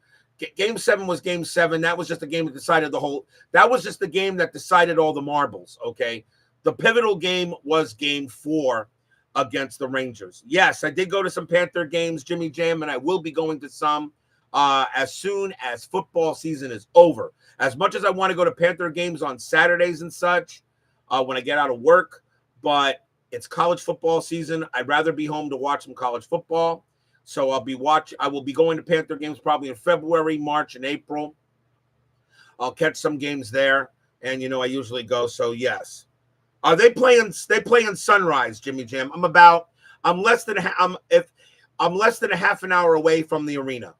Game 7 was Game 7. That was just the game that decided that was just the game that decided all the marbles, okay? The pivotal game was Game 4 against the Rangers. Yes, I did go to some Panther games, Jimmy Jam, and I will be going to some as soon as football season is over. As much as I want to go to Panther games on Saturdays and such when I get out of work, but it's college football season. I'd rather be home to watch some college football. So I will be going to Panther games probably in February, March, and April. I'll catch some games there, and I usually go. So yes, they play in Sunrise, Jimmy Jam. I'm less than a half an hour away from the arena.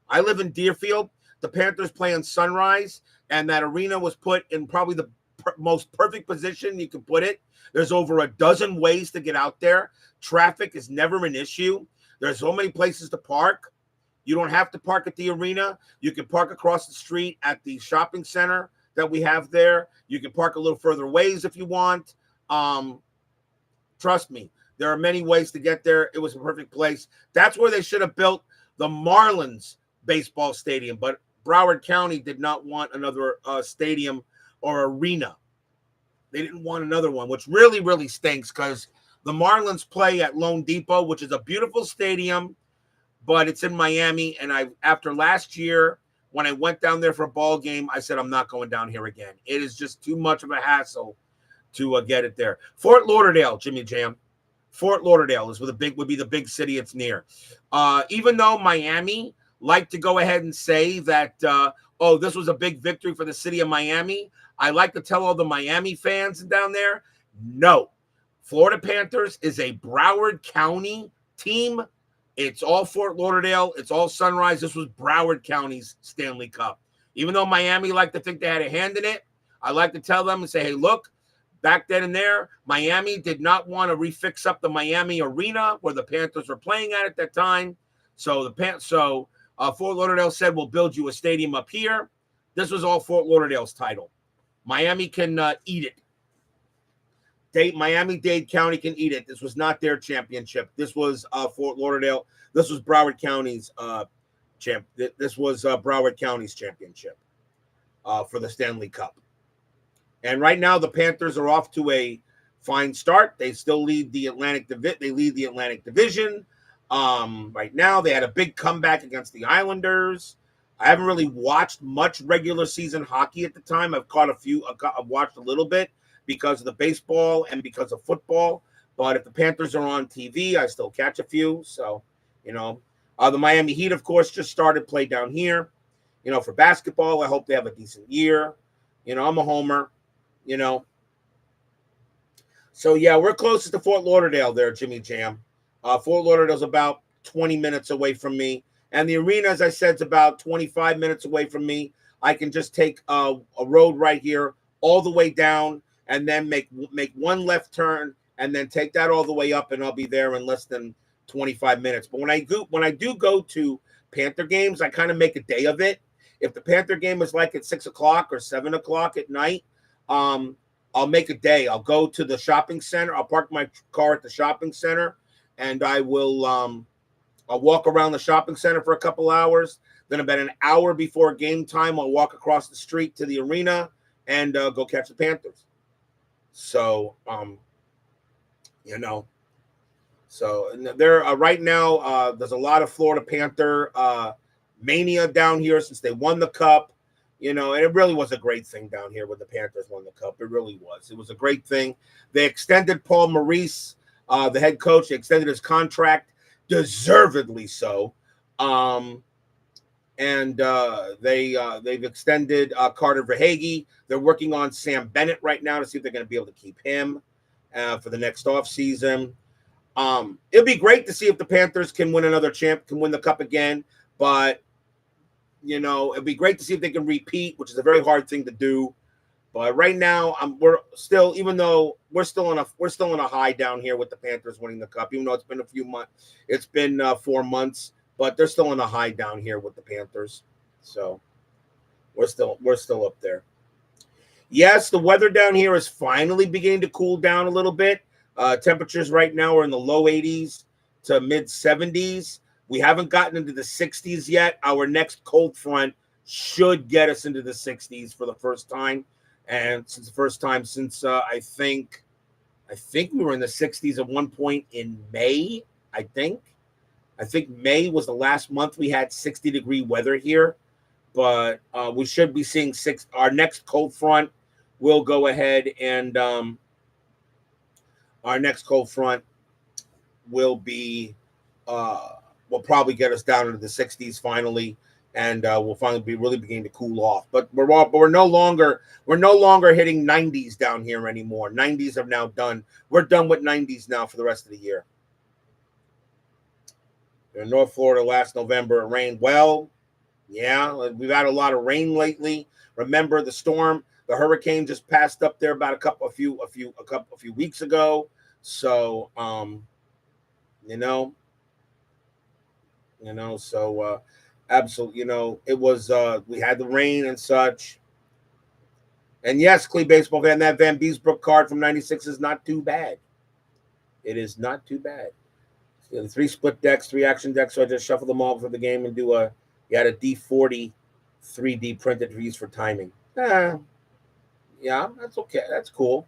I live in Deerfield. The Panthers play in Sunrise, and that arena was put in probably the most perfect position you can put it. There's over a dozen ways to get out there. Traffic is never an issue. There's so many places to park. You don't have to park at the arena. You can park across the street at the shopping center that we have there. You can park a little further ways if you want. Trust me, there are many ways to get there. It was a perfect place. That's where they should have built the Marlins baseball stadium, but Broward County did not want another stadium or arena. They didn't want another one, which really, really stinks, because the Marlins play at Lone Depot, which is a beautiful stadium, but it's in Miami. And after last year, when I went down there for a ball game, I said, I'm not going down here again. It is just too much of a hassle to get it there. Fort Lauderdale, Jimmy Jam. Fort Lauderdale would be the big city it's near. Even though Miami liked to go ahead and say that, this was a big victory for the city of Miami, I like to tell all the Miami fans down there, no. Florida Panthers is a Broward County team. It's all Fort Lauderdale. It's all Sunrise. This was Broward County's Stanley Cup. Even though Miami liked to think they had a hand in it, I like to tell them and say, hey, look, back then and there, Miami did not want to refix up the Miami arena where the Panthers were playing at that time. So Fort Lauderdale said, we'll build you a stadium up here. This was all Fort Lauderdale's title. Miami can eat it. Miami-Dade County can eat it. This was not their championship. This was Fort Lauderdale. This was Broward County's This was Broward County's championship for the Stanley Cup. And right now, the Panthers are off to a fine start. They still lead the Atlantic Division. Right now, they had a big comeback against the Islanders. I haven't really watched much regular season hockey at the time. I've watched a little bit because of the baseball and because of football. But if the Panthers are on TV, I still catch a few. So, the Miami Heat, of course, just started play down here. For basketball, I hope they have a decent year. I'm a homer, So, yeah, we're closest to Fort Lauderdale there, Jimmy Jam. Fort Lauderdale's about 20 minutes away from me. And the arena, as I said, is about 25 minutes away from me. I can just take a road right here all the way down and then make one left turn and then take that all the way up, and I'll be there in less than 25 minutes. But when I do go to Panther games, I kind of make a day of it. If the Panther game is like at 6 o'clock or 7 o'clock at night, I'll make a day. I'll go to the shopping center. I'll park my car at the shopping center, and I will I'll walk around the shopping center for a couple hours. Then about an hour before game time, I'll walk across the street to the arena and go catch the Panthers. So, So there right now, there's a lot of Florida Panther mania down here since they won the Cup. And it really was a great thing down here when the Panthers won the Cup. It really was. It was a great thing. They extended Paul Maurice, the head coach. They extended his contract, deservedly so. And they've extended Carter Verhaeghe. They're working on Sam Bennett right now to see if they're going to be able to keep him for the next offseason. It'll be great to see if the Panthers can win can win the Cup again. But it'd be great to see if they can repeat, which is a very hard thing to do. But right now, we're still, even though we're still on a high down here with the Panthers winning the Cup, even though it's been a few months, it's been 4 months, but they're still on a high down here with the Panthers. So we're still up there. Yes, the weather down here is finally beginning to cool down a little bit. Temperatures right now are in the low 80s to mid 70s. We haven't gotten into the 60s yet. Our next cold front should get us into the 60s for the first time. And since I think we were in the 60s at one point in May, I think May was the last month we had 60-degree weather here. But we should be seeing our next cold front will go ahead and our next cold front will be will probably get us down into the 60s finally, and we'll finally be really beginning to cool off. But we're no longer hitting 90s down here anymore. 90s are now done. We're done with 90s now for the rest of the year. In North Florida last November, it rained. Well, yeah, we've had a lot of rain lately. Remember the storm, the hurricane just passed up there about a few weeks ago. So, so absolutely, it was we had the rain and such. And yes, Clee baseball fan, that Van Beesbrook card from '96 is not too bad. It is not too bad. The 3 split decks, 3 action decks. So I just shuffle them all for the game and you had a D40 3D printed for use for timing. Yeah, that's okay. That's cool.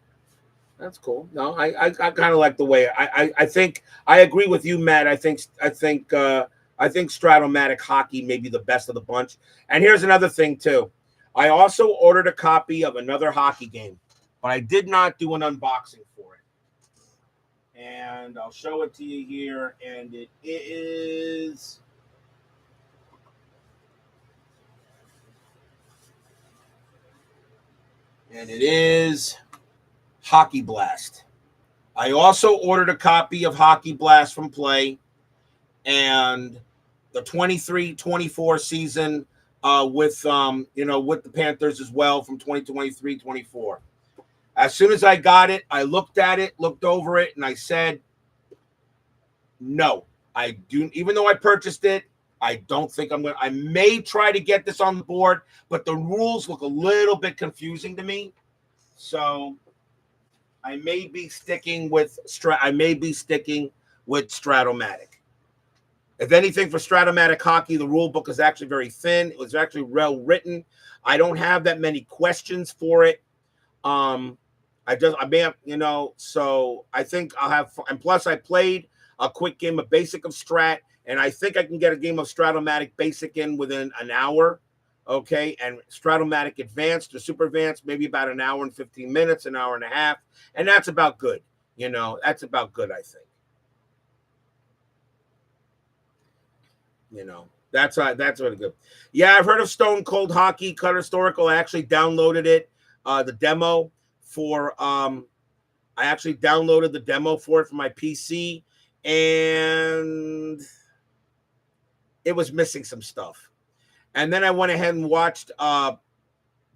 That's cool. No, I kind of like the way I think I agree with you, Matt. I think Stratomatic hockey may be the best of the bunch. And here's another thing too. I also ordered a copy of another hockey game, but I did not do an unboxing for it. And I'll show it to you here. And it is Hockey Blast. I also ordered a copy of Hockey Blast from Play and the 23-24 season with the Panthers as well from 2023-24. As soon as I got it, I looked at it, looked over it, and I said, no, I do. Even though I purchased it, I don't think I'm going to. I may try to get this on the board, but the rules look a little bit confusing to me. So I may be sticking with Stratomatic. If anything, for Stratomatic hockey, the rule book is actually very thin. It was actually well written. I don't have that many questions for it. I may have, so I think I'll have fun. And plus, I played a quick game of Basic of Strat, and I think I can get a game of Stratomatic Basic in within an hour. Okay, and Stratomatic Advanced or Super Advanced, maybe about an hour and 15 minutes, an hour and a half, and that's about good. That's about good, I think. That's really good. Yeah, I've heard of Stone Cold Hockey Cut Historical. I actually downloaded it, the demo for I actually downloaded the demo for it for my PC, and it was missing some stuff. And then I went ahead and watched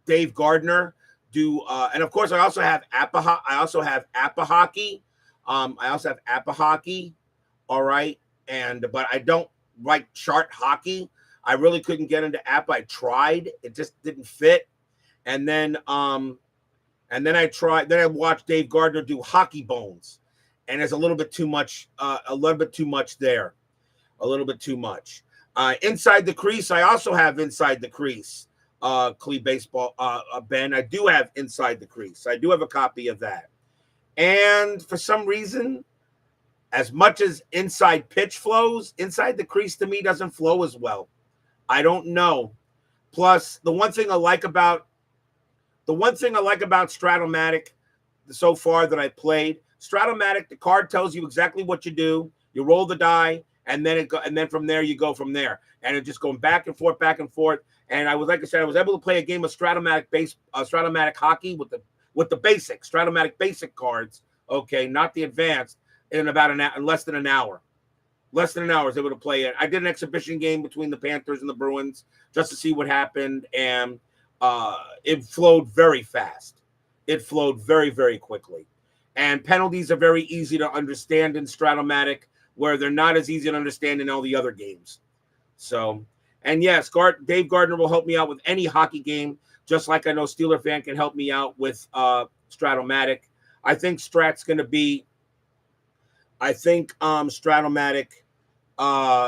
Dave Gardner do, and of course I also have Appa Hockey. All right, but I don't like chart hockey. I really couldn't get into Appa. I tried, it just didn't fit. And then I watched Dave Gardner do Hockey Bones, and there's a little bit too much there. Inside the Crease, I also have Inside the Crease, Clee Baseball, Ben. I do have Inside the Crease. I do have a copy of that. And for some reason, as much as Inside Pitch flows, Inside the Crease to me doesn't flow as well. I don't know. Plus, the one thing I like about Stratomatic so far that I played, Stratomatic, the card tells you exactly what you do. You roll the die, and then from there you go from there, and it's just going back and forth. And I was able to play a game of Stratomatic hockey with the basic Stratomatic basic cards. Okay, not the advanced. In less than an hour. I was able to play it. I did an exhibition game between the Panthers and the Bruins just to see what happened, and it flowed very fast. It flowed very, very quickly. And penalties are very easy to understand in Stratomatic, where they're not as easy to understand in all the other games. So, and yes, Dave Gardner will help me out with any hockey game, just like I know Steeler Fan can help me out with Stratomatic. I think Stratomatic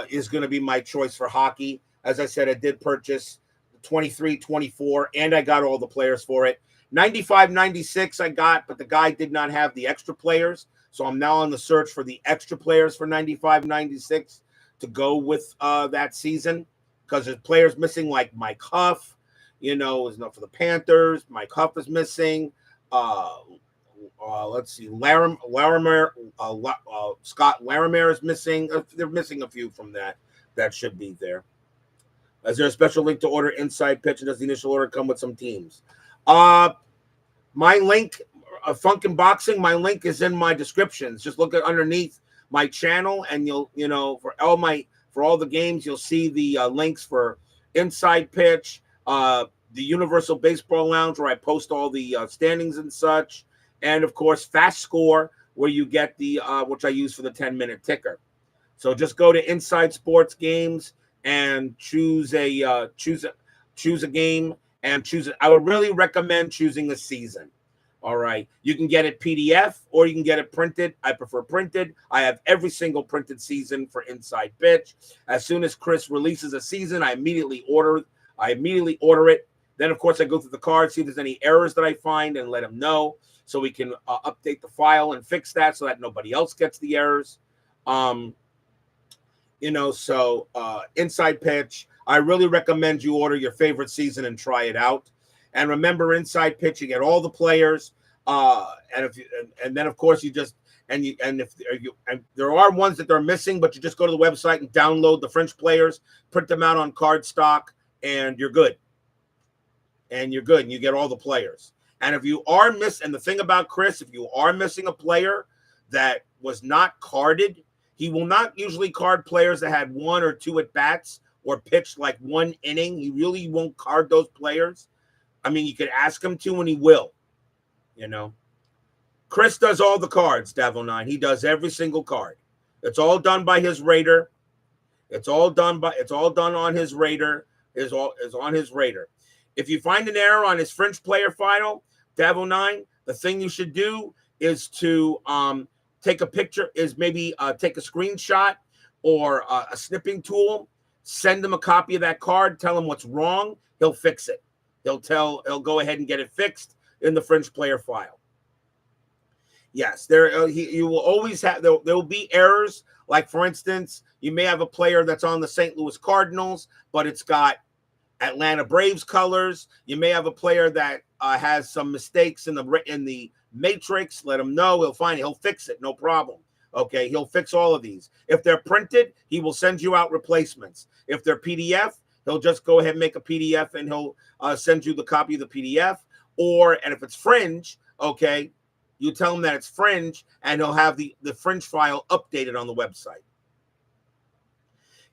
is going to be my choice for hockey. As I said, I did purchase 23, 24, and I got all the players for it. 95, 96 I got, but the guy did not have the extra players. So I'm now on the search for the extra players for 95, 96 to go with that season, because there's players missing like Mike Huff, is not for the Panthers. Mike Huff is missing. Let's see, Larimer, Scott Larimer is missing. They're missing a few from that. That should be there. Is there a special link to order Inside Pitch, and does the initial order come with some teams? My link, Funkin' Boxing, my link is in my descriptions. Just look at underneath my channel, and you'll, for all the games, you'll see the links for Inside Pitch, the Universal Baseball Lounge, where I post all the standings and such. And of course, FastScore, where you get the which I use for the 10-minute ticker. So just go to Inside Sports Games and choose a game and choose it. I would really recommend choosing a season. All right, you can get it PDF or you can get it printed. I prefer printed. I have every single printed season for Inside Pitch. As soon as Chris releases a season, I immediately order it. Then of course I go through the cards, see if there's any errors that I find, and let him know, so we can update the file and fix that so that nobody else gets the errors. Inside Pitch, I really recommend you order your favorite season and try it out. And remember, Inside Pitch, you get all the players, and then of course if there are ones that they're missing, but you just go to the website and download the French players, print them out on cardstock, and you're good. And you get all the players. And if you are and the thing about Chris, if you are missing a player that was not carded, he will not usually card players that had 1 or 2 at bats or pitched like 1 inning. He really won't card those players. I mean, you could ask him to, and he will, Chris does all the cards, Davil9. He does every single card. It's all done by his rater. It's all done on his rater. Is on his rater. If you find an error on his fringe player file, Davil9, the thing you should do is to take a picture, maybe take a screenshot or a snipping tool, send him a copy of that card, tell him what's wrong, he'll fix it. He'll go ahead and get it fixed in the fringe player file. Yes, you will always have, there will be errors. Like, for instance, you may have a player that's on the St. Louis Cardinals, but it's got Atlanta Braves colors. You may have a player that has some mistakes in the matrix. Let him know. He'll fix it. No problem. Okay, he'll fix all of these. If they're printed, he will send you out replacements. If they're PDF, he'll just go ahead and make a PDF and he'll send you the copy of the PDF. And if it's fringe, okay, you tell him that it's fringe and he'll have the fringe file updated on the website.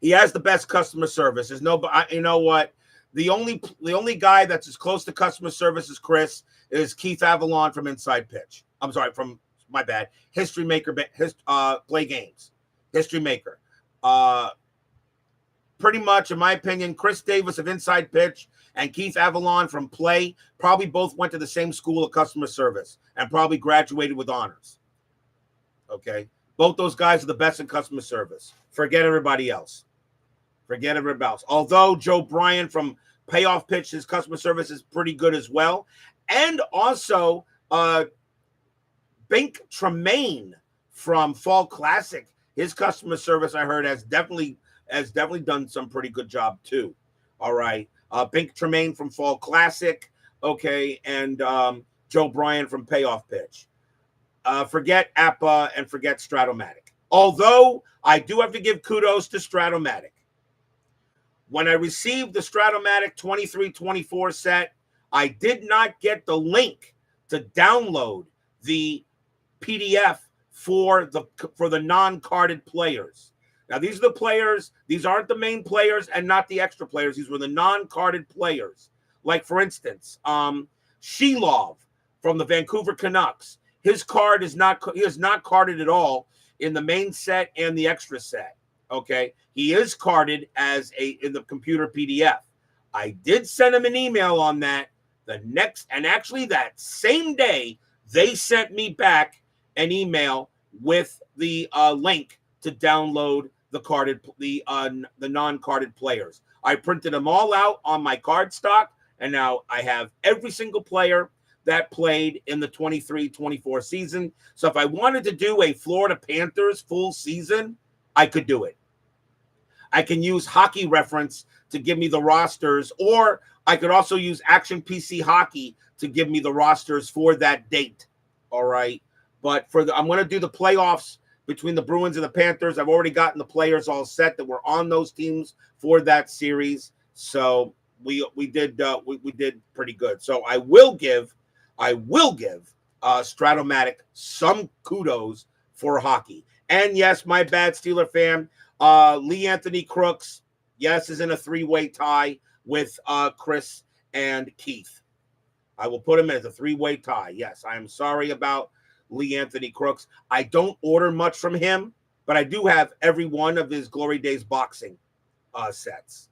He has the best customer service. There's no, you know what? The only guy that's as close to customer service as Chris is Keith Avalon from Inside Pitch. I'm sorry, from my bad. History Maker, Play Games. History Maker. Pretty much, in my opinion, Chris Davis of Inside Pitch and Keith Avalon from Play probably both went to the same school of customer service and probably graduated with honors. Okay? Both those guys are the best in customer service. Forget everybody else. Forget everybody else. Although Joe Bryan from Payoff Pitch, his customer service is pretty good as well. And also, Bink Tremaine from Fall Classic, his customer service, I heard, has definitely done some pretty good job too. All right. Bink Tremaine from Fall Classic. Okay. And Joe Bryan from Payoff Pitch. Forget Appa and forget Stratomatic. Although I do have to give kudos to Stratomatic. When I received the Stratomatic 23-24 set, I did not get the link to download the PDF for the non-carded players. Now, these are the players. These aren't the main players and not the extra players. These were the non-carded players. Like, for instance, Shilov from the Vancouver Canucks. His card is not carded at all in the main set and the extra set. Okay, he is carded in the computer PDF. I did send him an email on that. Actually that same day, they sent me back an email with the link to download the non-carded players. I printed them all out on my card stock, and now I have every single player that played in the 23-24 season. So if I wanted to do a Florida Panthers full season, I could do it. I can use Hockey Reference to give me the rosters, or I could also use Action PC Hockey to give me the rosters for that date. All right. But I'm going to do the playoffs between the Bruins and the Panthers. I've already gotten the players all set that were on those teams for that series. So we did pretty good. So I will give Stratomatic some kudos for hockey. And yes, my bad, Steeler fan. Lee Anthony Crooks, yes, is in a three-way tie with Chris and Keith. I will put him as a three-way tie. Yes, I am sorry about Lee Anthony Crooks. I don't order much from him, but I do have every one of his Glory Days boxing sets.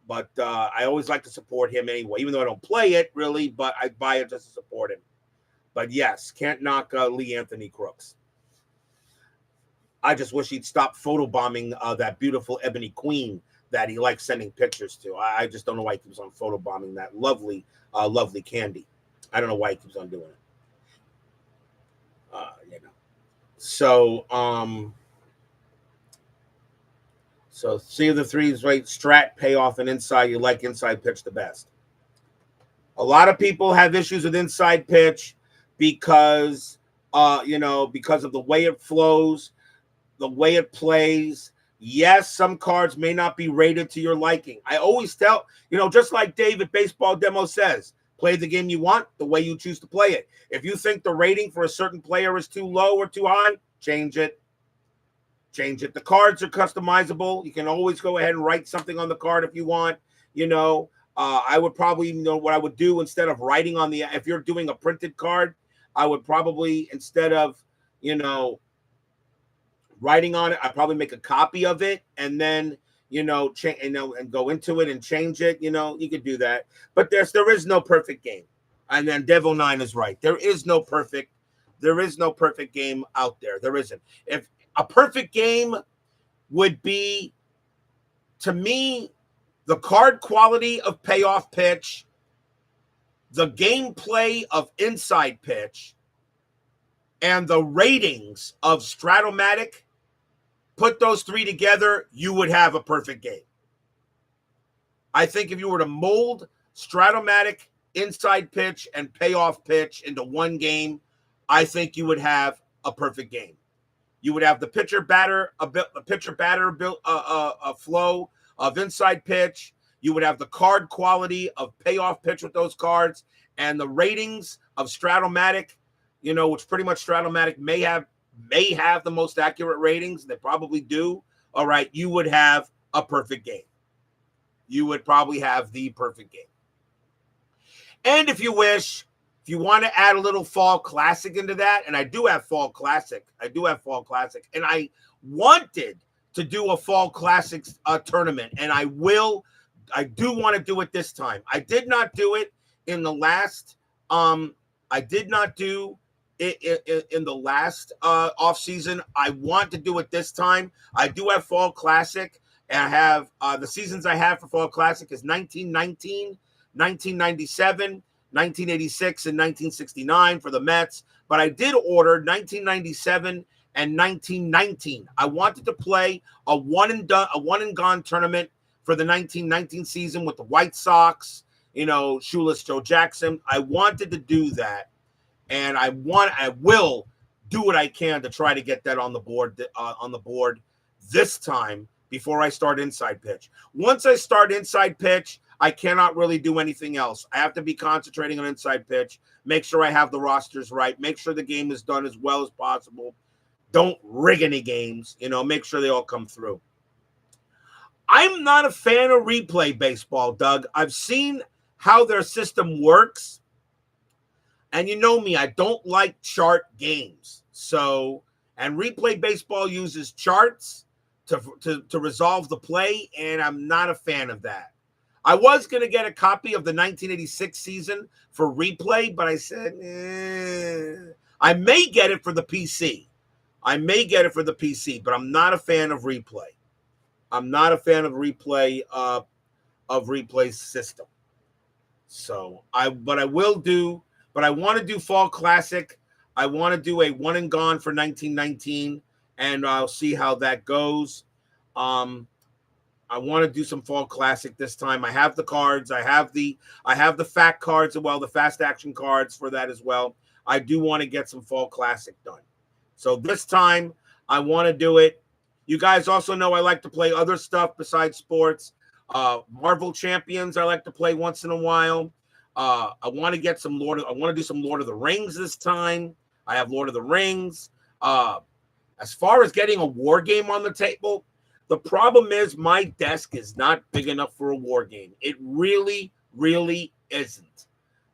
But I always like to support him anyway, even though I don't play it really, but I buy it just to support him. But yes, can't knock Lee Anthony Crooks. I just wish he'd stop photobombing that beautiful Ebony Queen that he likes sending pictures to. I just don't know why he keeps on photobombing that lovely candy. I don't know why he keeps on doing it. So see the threes, right? Strat, Payoff, and Inside. You like Inside Pitch the best. A lot of people have issues with Inside Pitch because of the way it flows, the way it plays. Yes, some cards may not be rated to your liking. I always tell, just like David Baseball Demo says, play the game you want the way you choose to play it. If you think the rating for a certain player is too low or too high, change it. Change it. The cards are customizable. You can always go ahead and write something on the card if you want. I would probably, what I would do instead of writing on if you're doing a printed card, I would probably, instead of, writing on it, I'd probably make a copy of it and then, change, and go into it and change it. You could do that. But there is no perfect game. And then Dev09 is right. There is no perfect game out there. There isn't. If a perfect game would be, to me, the card quality of payoff pitch, the gameplay of inside pitch, and the ratings of Stratomatic, put those three together, you would have a perfect game. I think if you were to mold Stratomatic, inside pitch, and payoff pitch into one game, I think you would have a perfect game. You would have the pitcher-batter flow of inside pitch. You would have the card quality of payoff pitch with those cards, and the ratings of Stratomatic, which pretty much Stratomatic may have the most accurate ratings. They probably do. All right, you would have a perfect game. You would probably have the perfect game. And if you wish, if you want to add a little Fall Classic into that, and I do have Fall Classic. And I wanted to do a Fall Classic tournament, and I do want to do it this time. I did not do it in the last in the last off season. I want to do it this time. I do have Fall Classic, and I have the seasons I have for Fall Classic is 1919, 1997, 1986, and 1969 for the Mets. But I did order 1997 and 1919. I wanted to play a one and gone tournament for the 1919 season with the White Sox, Shoeless Joe Jackson. I wanted to do that. And I will do what I can to try to get that on the board this time before I start inside pitch. Once I start inside pitch, I cannot really do anything else. I have to be concentrating on inside pitch, make sure I have the rosters right, make sure the game is done as well as possible. Don't rig any games, make sure they all come through. I'm not a fan of replay baseball, Doug. I've seen how their system works. And you know me, I don't like chart games. So, and replay baseball uses charts to resolve the play, and I'm not a fan of that. I was going to get a copy of the 1986 season for replay, but I said, I may get it for the PC. But I'm not a fan of replay. I'm not a fan of replay system. So I want to do Fall Classic. I want to do a one and gone for 1919, and I'll see how that goes. I want to do some Fall Classic this time. I have the cards. I have the fact cards as well, the fast action cards for that as well. I do want to get some Fall Classic done. So this time I want to do it. You guys also know I like to play other stuff besides sports. Marvel Champions I like to play once in a while. I want to get some I want to do some Lord of the Rings this time. I have Lord of the Rings. As far as getting a war game on the table, the problem is my desk is not big enough for a war game. It really, really isn't.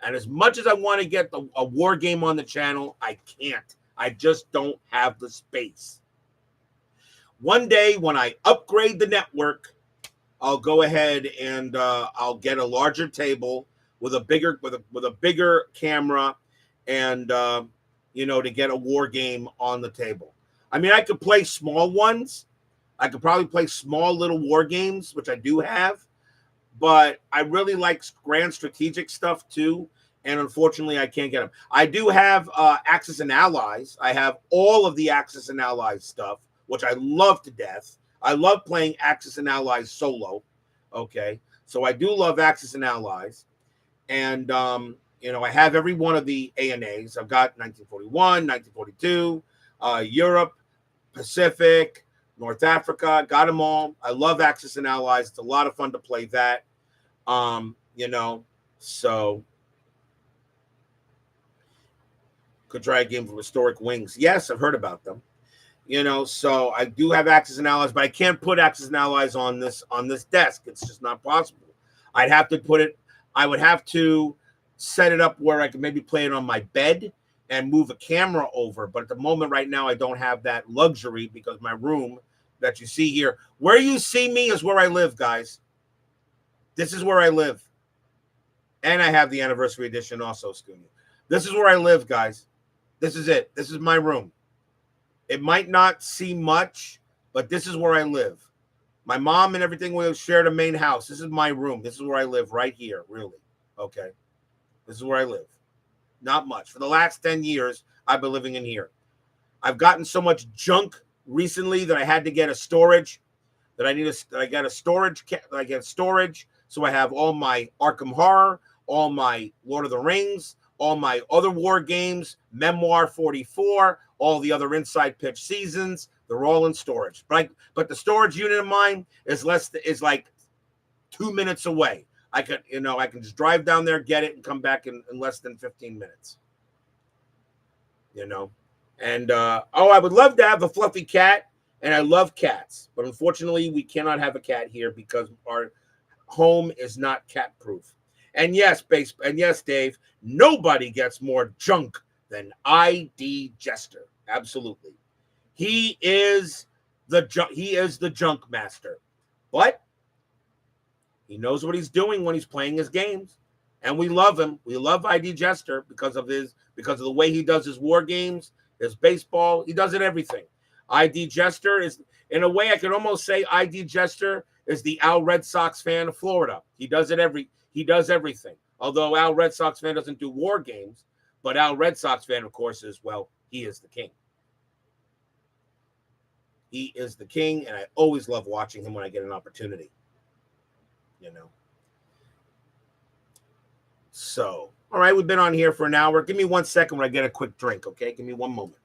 And as much as I want to get a war game on the channel, I can't. I just don't have the space. One day when I upgrade the network, I'll go ahead and I'll get a larger table with a bigger camera, and to get a war game on the table. I mean, I could play small ones. I could probably play small little war games, which I do have, but I really like grand strategic stuff too. And unfortunately, I can't get them. I do have Axis and Allies. I have all of the Axis and Allies stuff, which I love to death. I love playing Axis and Allies solo. Okay, so I do love Axis and Allies. And, I have every one of the ANAs. I've got 1941, 1942, Europe, Pacific, North Africa, got them all. I love Axis and Allies. It's a lot of fun to play that. So could try a game from Historic Wings. Yes, I've heard about them. So I do have Axis and Allies, but I can't put Axis and Allies on this desk. It's just not possible. I would have to set it up where I could maybe play it on my bed and move a camera over. But at the moment right now, I don't have that luxury because my room that you see here, where you see me is where I live, guys. This is where I live. And I have the anniversary edition also, Scooby. This is where I live, guys. This is it. This is my room. It might not seem much, but this is where I live. My mom and everything will share the main house. This is my room. This is where I live right here, really. Okay. This is where I live. Not much. For the last 10 years, I've been living in here. I've gotten so much junk recently that I had to get a storage. That I got a storage. I get storage, so I have all my Arkham Horror, all my Lord of the Rings, all my other war games, Memoir 44, all the other Inside Pitch seasons. They're all in storage. But the storage unit of mine is like 2 minutes away. I can just drive down there, get it, and come back in less than 15 minutes. And I would love to have a fluffy cat, and I love cats, but unfortunately we cannot have a cat here because our home is not cat proof. And yes, Dave, nobody gets more junk than ID Jester. Absolutely. He is the junk master. But he knows what he's doing when he's playing his games. And we love him. We love ID Jester because of the way he does his war games, his baseball. He does it everything. ID Jester is, in a way, I could almost say ID Jester is the Al Red Sox fan of Florida. He does everything. Although Al Red Sox fan doesn't do war games, but Al Red Sox fan, of course, he is the king. He is the king, and I always love watching him when I get an opportunity. So, all right, we've been on here for an hour. Give me 1 second when I get a quick drink, okay? Give me one moment.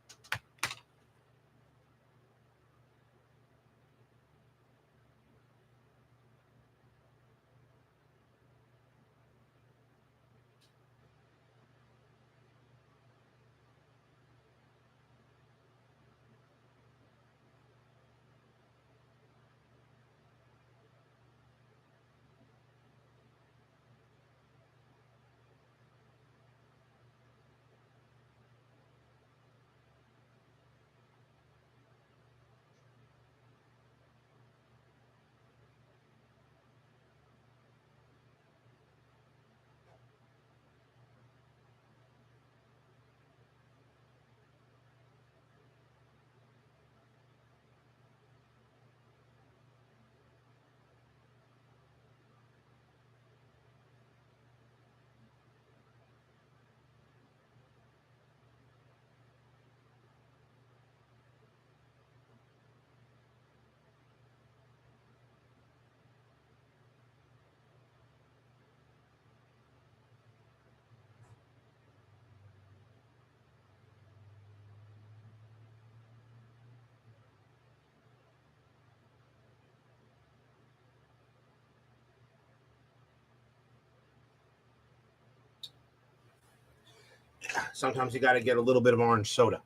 Sometimes you got to get a little bit of orange soda.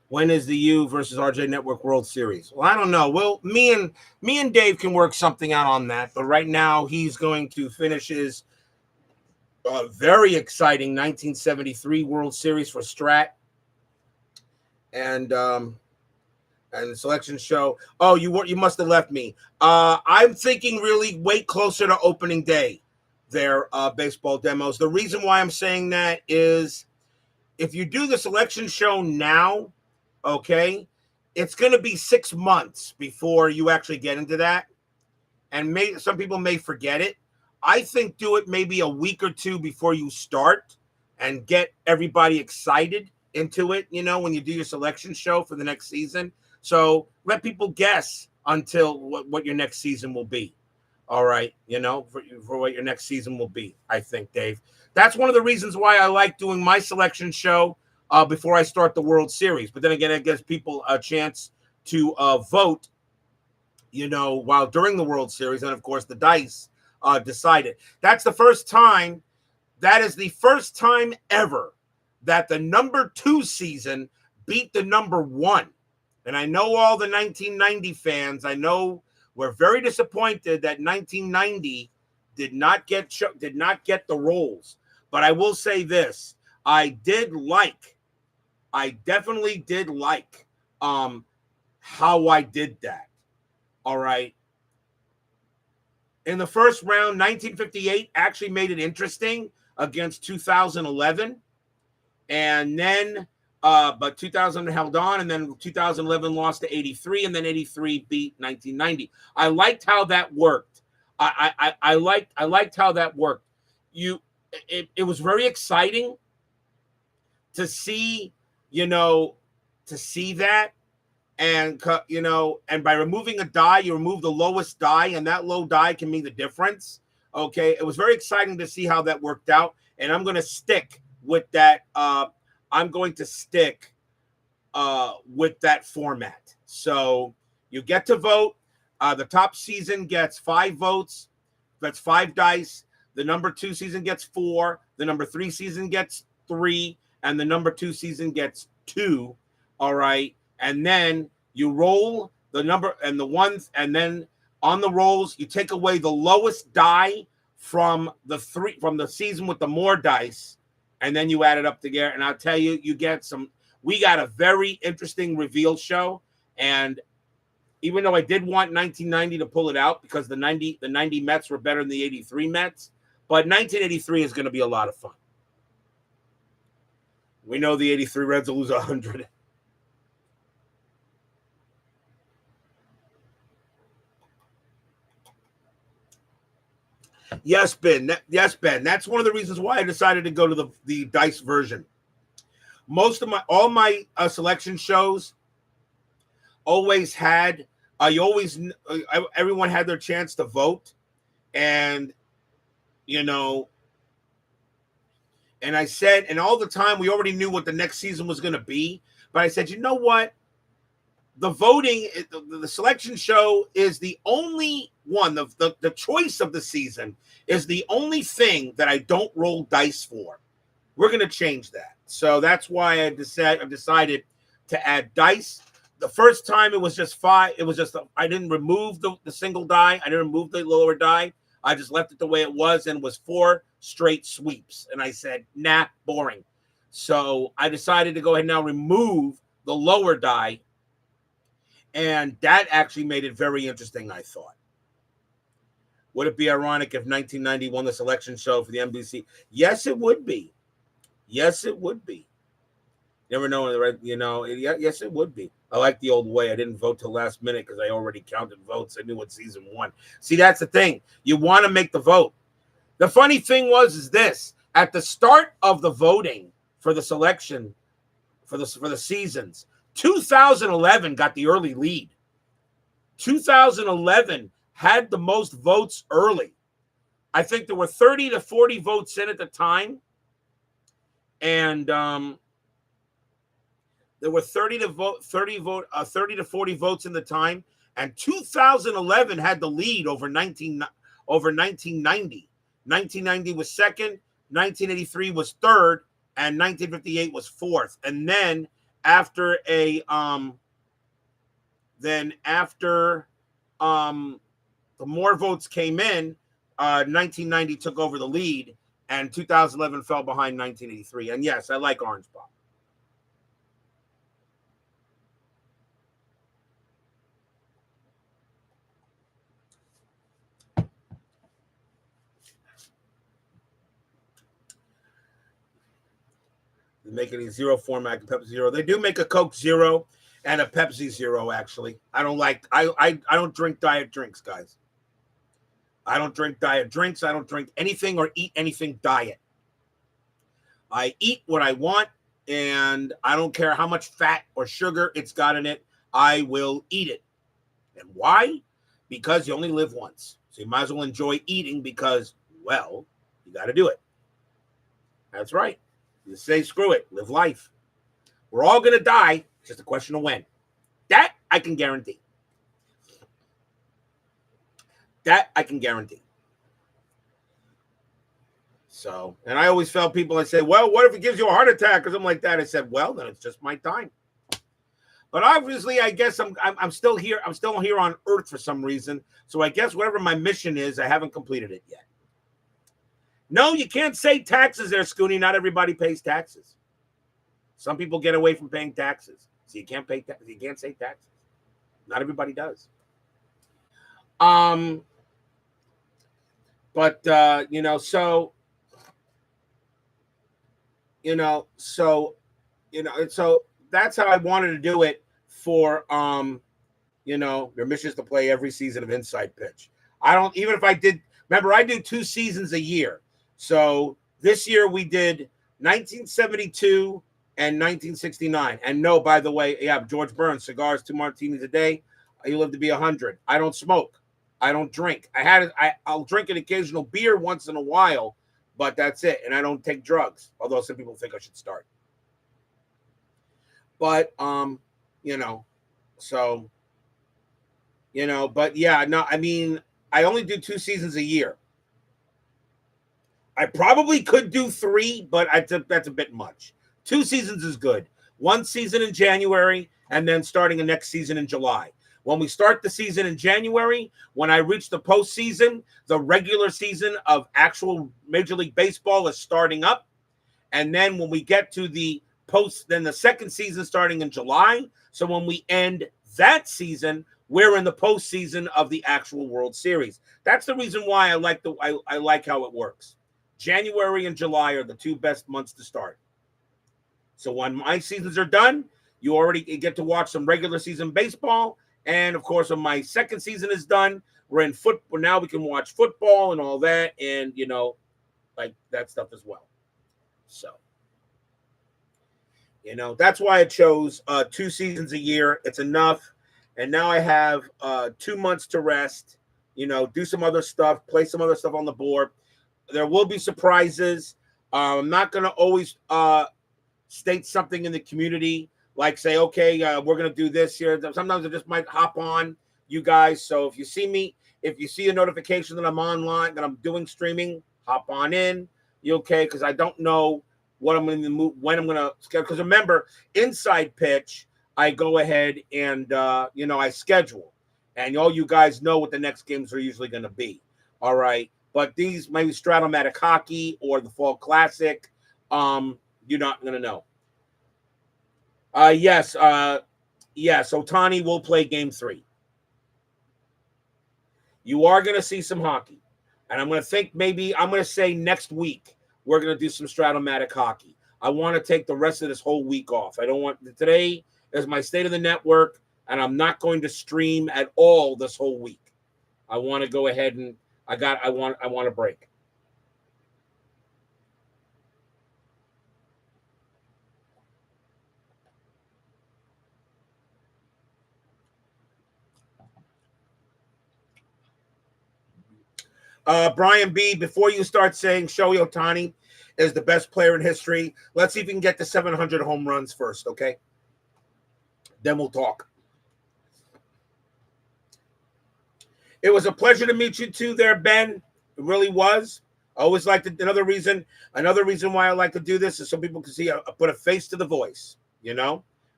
When is the U versus RJ Network World Series? Well, I don't know. Well, me and Dave can work something out on that. But right now, he's going to finish his very exciting 1973 World Series for Strat, and the selection show. Oh, you must have left me. I'm thinking really wait closer to opening day. Their baseball demos. The reason why I'm saying that is if you do the selection show now, okay, it's going to be 6 months before you actually get into that. And some people may forget it. I think do it maybe a week or two before you start and get everybody excited into it, when you do your selection show for the next season. So let people guess until what your next season will be. All right, for what your next season will be, I think, Dave. That's one of the reasons why I like doing my selection show before I start the World Series. But then again, it gives people a chance to vote, while during the World Series. And, of course, the dice decided. That is the first time ever that the number 2 season beat the number 1. And I know all the 1990 fans, we're very disappointed that 1990 did not get the roles. But I will say this. I definitely did like how I did that. All right. In the first round, 1958 actually made it interesting against 2011. And then, but 2000 held on, and then 2011 lost to 83, and then 83 beat 1990. I liked how that worked. I liked how that worked. It was very exciting to see, that. And, and by removing a die, you remove the lowest die, and that low die can mean the difference. Okay. It was very exciting to see how that worked out. And I'm going to stick with that. I'm going to stick with that format. So you get to vote. The top season gets 5 votes. That's 5 dice. The number 2 season gets 4. The number 3 season gets 3. And the number 2 season gets 2. All right. And then you roll the number and the ones, and then on the rolls, you take away the lowest die from the season with the more dice, and then you add it up together. And I'll tell you, we got a very interesting reveal show. And even though I did want 1990 to pull it out because the 90 Mets were better than the 83 Mets, but 1983 is going to be a lot of fun. We know the 83 Reds will lose 100. Yes, Ben. That's one of the reasons why I decided to go to the dice version. All my selection shows always had everyone had their chance to vote, and and I said, and all the time we already knew what the next season was going to be, but I said, you know what? The voting, the selection show is the only one. The choice of the season is the only thing that I don't roll dice for. We're going to change that. So that's why I decided to add dice. The first time it was just 5. It was just I didn't remove the single die. I didn't remove the lower die. I just left it the way it was, and was 4 straight sweeps. And I said, nah, boring. So I decided to go ahead and now remove the lower die. And that actually made it very interesting, I thought. Would it be ironic if 1990 won the selection show for the NBC? Yes, it would be. Yes, it would be. Never know, yes, it would be. I like the old way. I didn't vote till last minute because I already counted votes. I knew what season won. See, that's the thing. You want to make the vote. The funny thing is this. At the start of the voting for the selection, for the seasons, 2011 got the early lead. 2011 had the most votes early. I think there were 30 to 40 votes in at the time. And there were 30 to 40 votes in the time. And 2011 had the lead over 1990. 1990 was second, 1983 was third, and 1958 was fourth. And then after the more votes came in, 1990 took over the lead, and 2011 fell behind 1983. And yes, I like Orange Pop. Making a zero format, Pepsi Zero. They do make a Coke Zero and a Pepsi Zero. Actually, I don't drink diet drinks, guys. I don't drink diet drinks. I don't drink anything or eat anything diet. I eat what I want, and I don't care how much fat or sugar it's got in it. I will eat it. And why? Because you only live once, so you might as well enjoy eating. Because, well, you got to do it. That's right. You say, screw it, live life. We're all going to die. It's just a question of when. That I can guarantee. That I can guarantee. So, and I always tell people, I say, well, what if it gives you a heart attack or something like that? I said, well, then it's just my time. But obviously, I guess I'm still here. I'm still here on Earth for some reason. So I guess whatever my mission is, I haven't completed it yet. No, you can't say taxes there, Scooney. Not everybody pays taxes. Some people get away from paying taxes. So you can't pay you can't say taxes. Not everybody does. But so that's how I wanted to do it for your mission is to play every season of Inside Pitch. I don't, even if I did, remember, I do 2 seasons a year. So this year we did 1972 and 1969. And no, by the way, yeah, George Burns, cigars, 2 martinis a day. You live to be 100. I don't smoke. I don't drink. I'll drink an occasional beer once in a while, but that's it. And I don't take drugs, although some people think I should start. But, but yeah, no, I mean, I only do 2 seasons a year. I probably could do 3, but that's a bit much. 2 seasons is good. 1 season in January, and then starting the next season in July. When we start the season in January, when I reach the postseason, the regular season of actual Major League Baseball is starting up. And then when we get to the then the second season starting in July. So when we end that season, we're in the postseason of the actual World Series. That's the reason why I like how it works. January and July are the 2 best months to start. So when my seasons are done, you already get to watch some regular season baseball. And of course, when my second season is done, we're in football. Now we can watch football and all that, and like that stuff as well. So, that's why I chose 2 seasons a year. It's enough. And now I have 2 months to rest, do some other stuff, play some other stuff on the board. There will be surprises. I'm not going to always state something in the community, like say, okay, we're going to do this here. Sometimes I just might hop on you guys. So if you see a notification that I'm online, that I'm doing streaming, hop on in. You okay? Because I don't know what I'm going to move, when I'm going to schedule. Because remember, Inside Pitch, I go ahead and, I schedule. And all you guys know what the next games are usually going to be. All right. But these, maybe Stratomatic Hockey or the Fall Classic, you're not going to know. Yes, Ohtani will play Game 3. You are going to see some hockey. And I'm going to say next week, we're going to do some Stratomatic Hockey. I want to take the rest of this whole week off. Today is my State of the Network, and I'm not going to stream at all this whole week. I want to go ahead and I want a break. Brian B., before you start saying Shohei Ohtani is the best player in history, let's see if we can get to 700 home runs first, okay? Then we'll talk. It was a pleasure to meet you too there, Ben. It really was. I always like to, another reason why I like to do this is so people can see, I put a face to the voice,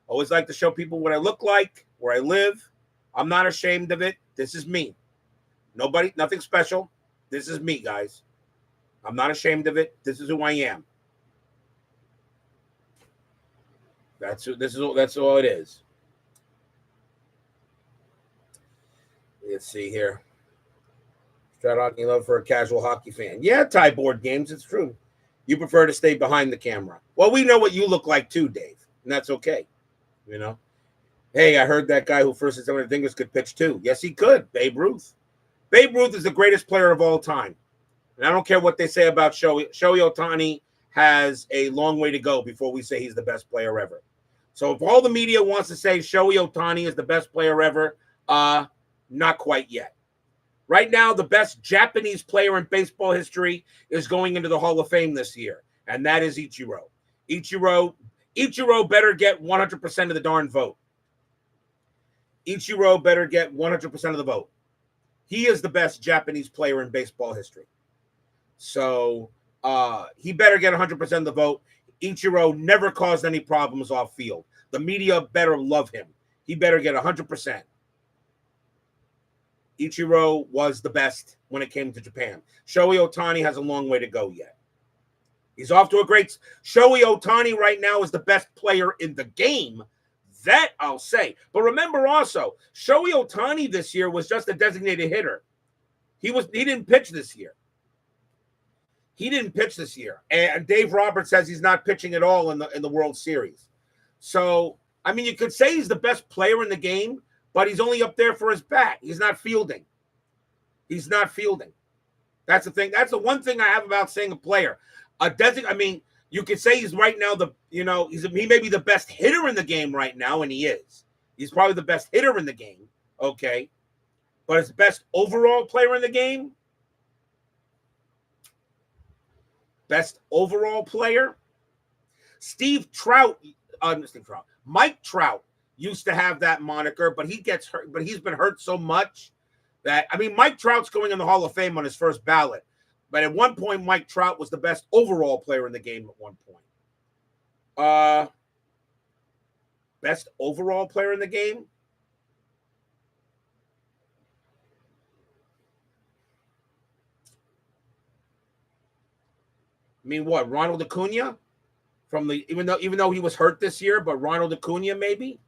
Always like to show people what I look like, where I live. I'm not ashamed of it. This is me. Nothing special. This is me, guys. I'm not ashamed of it. This is who I am. That's all it is. Let's see here. Strat hockey love for a casual hockey fan. Yeah, tie board games. It's true. You prefer to stay behind the camera. Well, we know what you look like too, Dave, and that's okay. Hey, I heard that guy who first said 700 fingers could pitch too. Yes, he could. Babe Ruth. Babe Ruth is the greatest player of all time. And I don't care what they say about Shohei. Shohei Ohtani has a long way to go before we say he's the best player ever. So if all the media wants to say Shohei Ohtani is the best player ever, not quite yet. Right now, the best Japanese player in baseball history is going into the Hall of Fame this year, and that is Ichiro. Ichiro better get 100% of the darn vote. Ichiro better get 100% of the vote. He is the best Japanese player in baseball history. So he better get 100% of the vote. Ichiro never caused any problems off field. The media better love him. He better get 100%. Ichiro was the best when it came to Japan. Shohei Ohtani has a long way to go yet. He's off to a great... Shohei Ohtani right now is the best player in the game. That I'll say. But remember also, Shohei Ohtani this year was just a designated hitter. He didn't pitch this year. He didn't pitch this year. And Dave Roberts says he's not pitching at all in the World Series. So, I mean, you could say he's the best player in the game, but he's only up there for his bat. He's not fielding. He's not fielding. That's the thing. That's the one thing I have about saying a player. I mean, you could say he's right now he may be the best hitter in the game right now, and he is. He's probably the best hitter in the game. Okay. But his best overall player in the game? Best overall player? Mike Trout used to have that moniker, but he gets hurt. But he's been hurt so much that, I mean, Mike Trout's going in the Hall of Fame on his first ballot. But at one point, Mike Trout was the best overall player in the game at one point. Best overall player in the game? I mean, what? Ronald Acuna? Even though he was hurt this year, but Ronald Acuna maybe?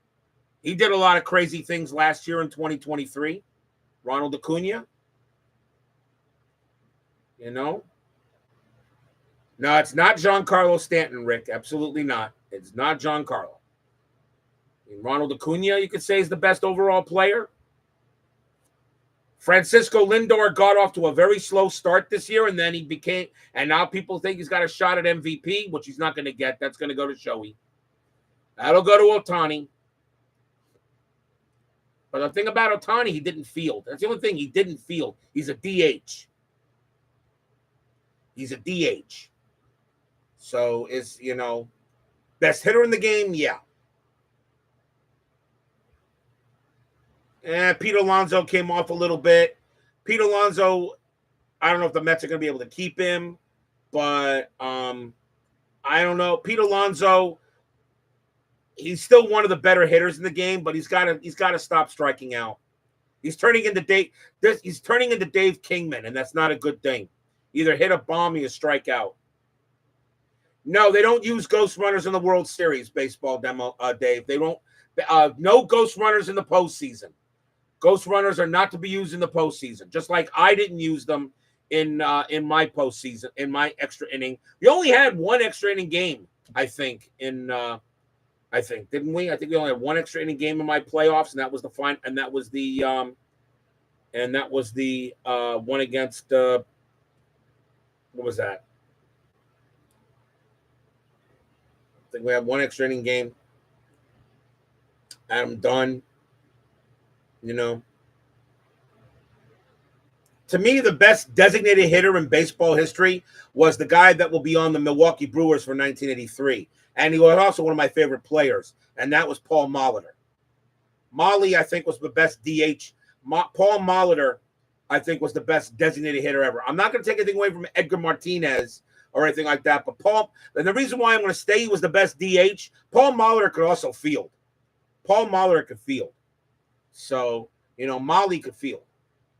He did a lot of crazy things last year in 2023. Ronald Acuna? You know? No, it's not Giancarlo Stanton, Rick. Absolutely not. It's not Giancarlo. I mean, Ronald Acuna, you could say, is the best overall player. Francisco Lindor got off to a very slow start this year, and then and now people think he's got a shot at MVP, which he's not going to get. That's going to go to Shohei. That'll go to Ohtani. But the thing about Ohtani, he didn't field. That's the only thing. He didn't field. He's a DH. He's a DH. So best hitter in the game? Yeah. Pete Alonso came off a little bit. Pete Alonso, I don't know if the Mets are going to be able to keep him, but I don't know. Pete Alonso, he's still one of the better hitters in the game, but he's got to stop striking out. He's turning into Dave Kingman, and that's not a good thing. Either hit a bomb or you strike out. No, they don't use ghost runners in the World Series baseball demo, Dave. They don't. No ghost runners in the postseason. Ghost runners are not to be used in the postseason. Just like I didn't use them in my postseason, in my extra inning. We only had one extra inning game, I think. Didn't we? I think we only had one extra inning game in my playoffs, and that was the one against what was that? I think we had one extra inning game. Adam Dunn, To me, the best designated hitter in baseball history was the guy that will be on the Milwaukee Brewers for 1983. And he was also one of my favorite players, and that was Paul Molitor. Molly, I think, was the best DH. Paul Molitor, I think, was the best designated hitter ever. I'm not going to take anything away from Edgar Martinez or anything like that, but and the reason why I'm going to say he was the best DH, Paul Molitor could also field. Paul Molitor could field. So, Molly could field.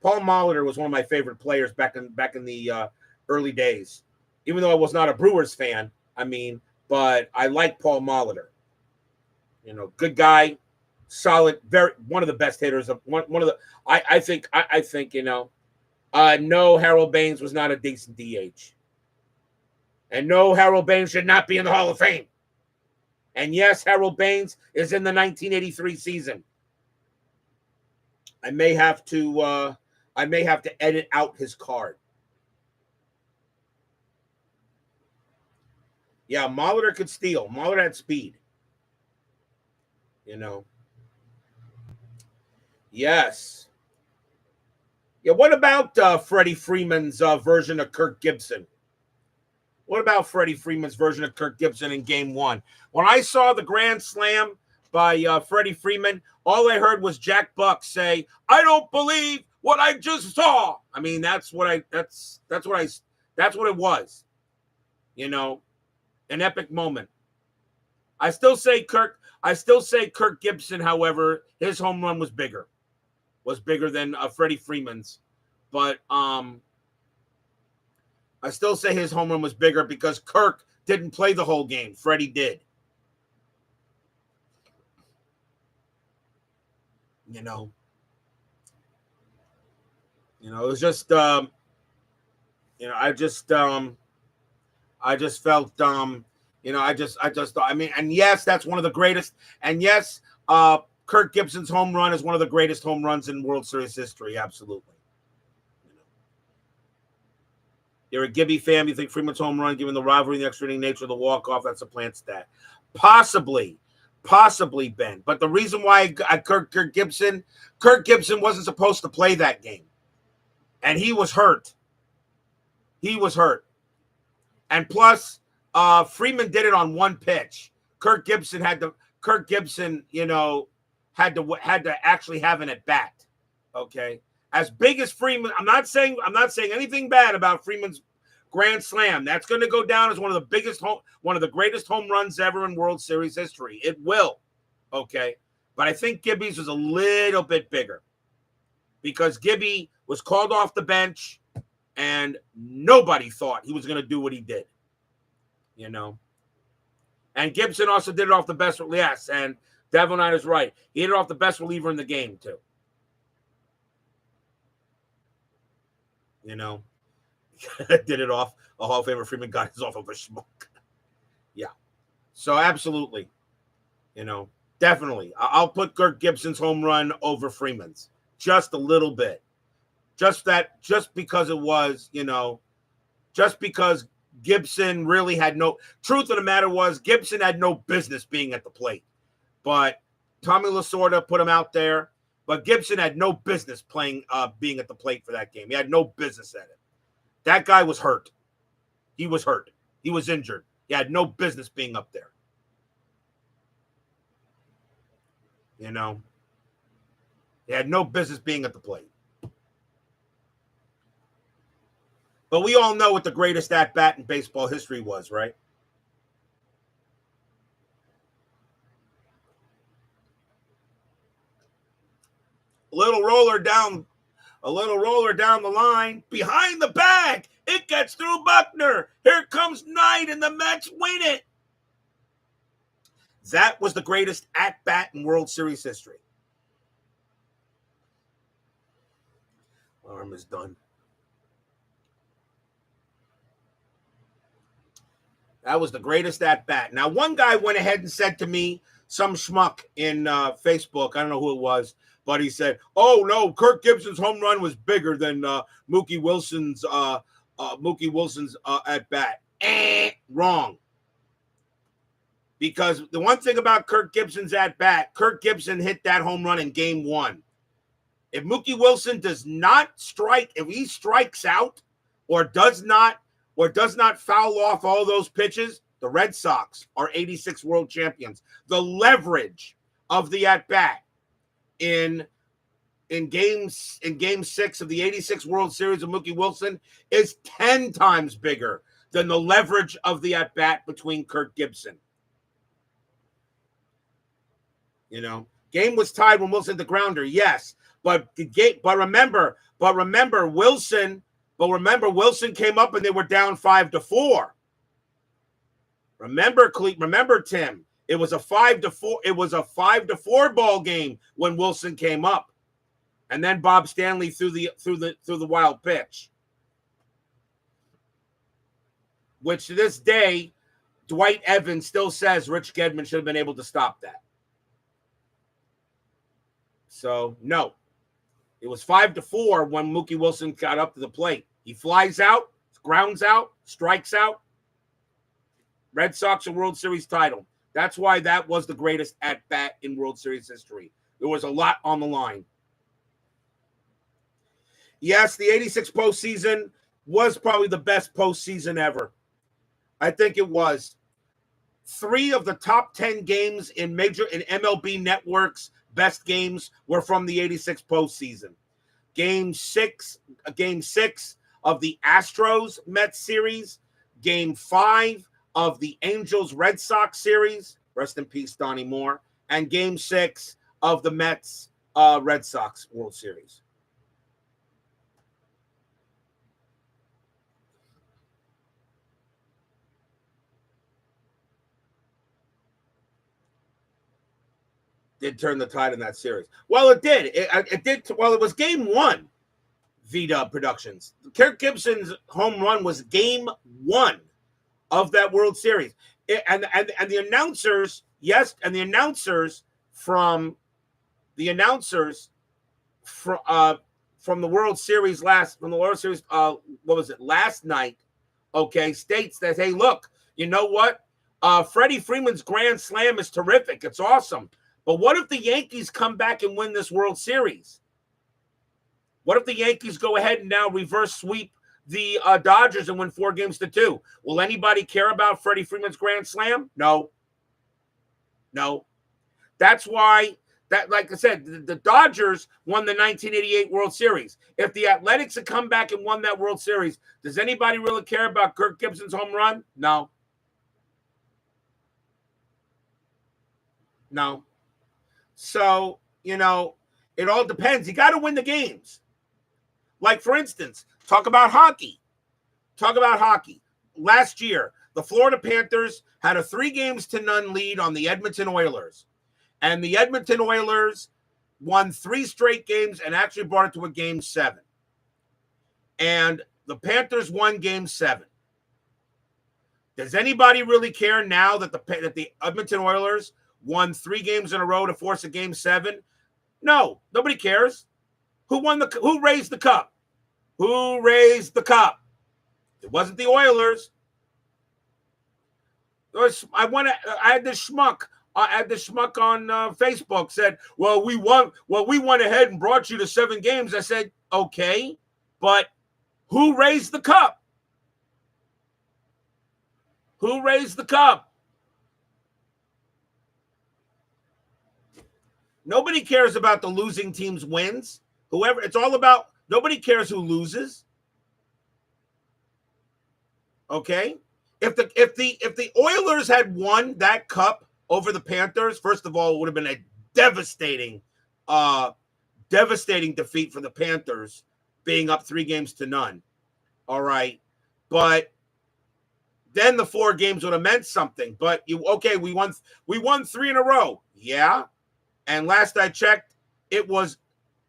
Paul Molitor was one of my favorite players back in the early days. Even though I was not a Brewers fan, but I like Paul Molitor. Good guy, solid, one of the best hitters of one of the. I think no, Harold Baines was not a decent DH, and no, Harold Baines should not be in the Hall of Fame. And yes, Harold Baines is in the 1983 season. I may have to edit out his card. Yeah, Molitor could steal. Molitor had speed. Yes. Yeah, what about Freddie Freeman's version of Kirk Gibson? What about Freddie Freeman's version of Kirk Gibson in Game 1? When I saw the grand slam by Freddie Freeman, all I heard was Jack Buck say, "I don't believe what I just saw." That's what it was. An epic moment. I still say Kirk Gibson, however, his home run was bigger. was bigger than Freddie Freeman's. But I still say his home run was bigger because Kirk didn't play the whole game. Freddie did. You know, it was just, I just felt, I mean, and yes, that's one of the greatest. And yes, Kirk Gibson's home run is one of the greatest home runs in World Series history. Absolutely. You're a Gibby fan. You think Freeman's home run, given the rivalry and the extra inning nature of the walk-off, that's a plant stat. Possibly, Ben. But the reason why Kirk Gibson wasn't supposed to play that game. And he was hurt. And plus, Freeman did it on one pitch. Kirk Gibson, had to actually have an at-bat. Okay. As big as Freeman, I'm not saying anything bad about Freeman's grand slam. That's going to go down as one of the greatest home runs ever in World Series history. It will, okay. But I think Gibby's was a little bit bigger because Gibby was called off the bench, and nobody thought he was going to do what he did. And Gibson also did it off the best. Yes, and Devil Knight is right. He did it off the best reliever in the game too. Did it off a Hall of Famer. Freeman got his off of a smoke. Yeah. So absolutely, definitely. I'll put Kirk Gibson's home run over Freeman's just a little bit. Just because it was, just because Gibson really had truth of the matter was Gibson had no business being at the plate. But Tommy Lasorda put him out there. But Gibson had no business being at the plate for that game. He had no business at it. That guy was hurt. He was hurt. He was injured. He had no business being up there. He had no business being at the plate. But we all know what the greatest at-bat in baseball history was, right? A little roller down the line, behind the bag. It gets through Buckner. Here comes Knight, and the Mets win it. That was the greatest at-bat in World Series history. Arm is done. That was the greatest at-bat. Now, one guy went ahead and said to me, some schmuck in Facebook, I don't know who it was, but he said, "Oh no, Kirk Gibson's home run was bigger than Mookie Wilson's at bat." Wrong. Because the one thing about Kirk Gibson's at bat, Kirk Gibson hit that home run in Game 1. If Mookie Wilson does not strike, if he strikes out or does not foul off all those pitches, the Red Sox are 86 world champions. The leverage of the at bat in game 6 of the 86 World Series of Mookie Wilson is 10 times bigger than the leverage of the at bat between Kirk Gibson. Game was tied when Wilson hit the grounder, yes, but remember Wilson came up and they were down 5-4. Remember, Tim, it was a 5-4. It was a 5-4 ball game when Wilson came up, and then Bob Stanley threw the wild pitch, which to this day, Dwight Evans still says Rich Gedman should have been able to stop that. So no, it was 5-4 when Mookie Wilson got up to the plate. He flies out, grounds out, strikes out. Red Sox a World Series title. That's why that was the greatest at-bat in World Series history. There was a lot on the line. Yes, the 86 postseason was probably the best postseason ever. I think it was. 3 of the top 10 games in MLB Network's best games were from the 86 postseason. Game 6 of the Astros-Mets series. Game 5 of the Angels-Red Sox series. Rest in peace, Donnie Moore. And Game 6 of the Mets Red Sox World Series. Did turn the tide in that series. Well, it did. It did. Well, it was game one. V-Dub Productions. Kirk Gibson's home run was game one of that World Series. And the announcers, yes, and the announcers from the World Series last night, okay, states that, hey, look, you know what? Freddie Freeman's grand slam is terrific. It's awesome. But what if the Yankees come back and win this World Series? What if the Yankees go ahead and now reverse sweep the Dodgers and win 4-2? Will anybody care about Freddie Freeman's grand slam? No. That's why, like I said, the Dodgers won the 1988 World Series. If the Athletics had come back and won that World Series, does anybody really care about Kirk Gibson's home run? No. So, it all depends. You got to win the games. Like, for instance, talk about hockey. Last year, the Florida Panthers had a 3-0 lead on the Edmonton Oilers. And the Edmonton Oilers won 3 straight games and actually brought it to a Game 7. And the Panthers won Game 7. Does anybody really care now that the Edmonton Oilers won 3 games in a row to force a Game 7? No, nobody cares. Who raised the cup? Who raised the cup? It wasn't the Oilers. I had this schmuck. On Facebook said, "Well, we went ahead and brought you to 7 games." I said, "Okay, but who raised the cup? Who raised the cup?" Nobody cares about the losing team's wins. It's all about, nobody cares who loses. Okay? If the Oilers had won that cup over the Panthers, first of all, it would have been a devastating defeat for the Panthers, being up 3-0. All right. But then the 4 games would have meant something. But we won 3 in a row. Yeah. And last I checked, it was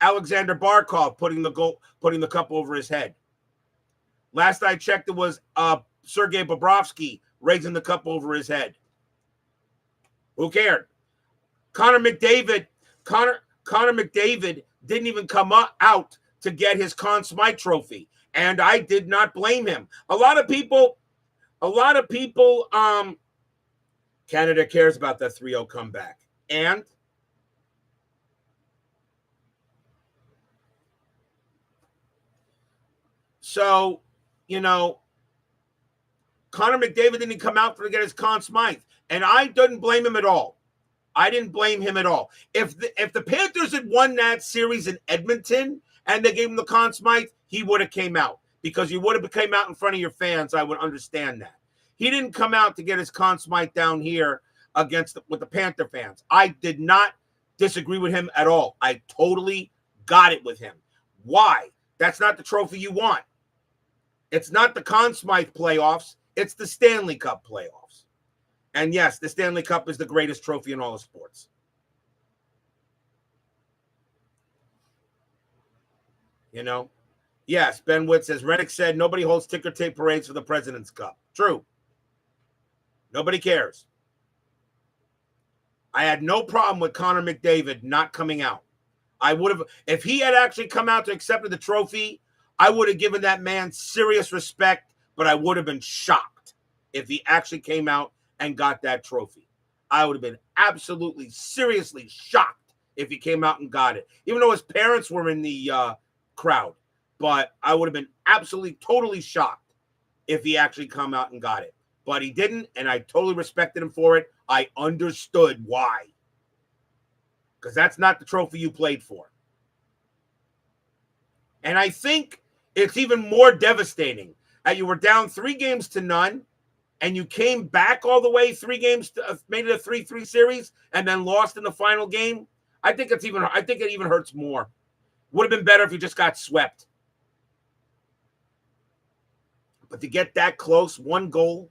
Alexander Barkov putting the cup over his head. Last I checked, it was Sergei Bobrovsky raising the cup over his head. Who cared? Connor McDavid didn't even come out to get his Conn Smythe trophy, and I did not blame him. A lot of people, Canada cares about that 3-0 comeback, and so, Connor McDavid didn't come out to get his Conn Smythe, and I didn't blame him at all. If the Panthers had won that series in Edmonton and they gave him the Conn Smythe, he would have came out, because you would have came out in front of your fans. I would understand that. He didn't come out to get his Conn Smythe down here with the Panther fans. I did not disagree with him at all. I totally got it with him. Why? That's not the trophy you want. It's not the Conn Smythe playoffs. It's the Stanley Cup playoffs. And yes, the Stanley Cup is the greatest trophy in all of sports. Yes, Ben Witt says, Reddick said nobody holds ticker tape parades for the President's Cup. True. Nobody cares. I had no problem with Connor McDavid not coming out. I would have, if he had actually come out to accept the trophy, I would have given that man serious respect, but I would have been shocked if he actually came out and got that trophy. I would have been absolutely, seriously shocked if he came out and got it, even though his parents were in the crowd. But I would have been absolutely, totally shocked if he actually come out and got it. But he didn't, and I totally respected him for it. I understood why. Because that's not the trophy you played for. And I think it's even more devastating that you were down 3-0, and you came back all the way 3 games, made it a 3-3 series, and then lost in the final game. I think it even hurts more. Would have been better if you just got swept. But to get that close, one goal,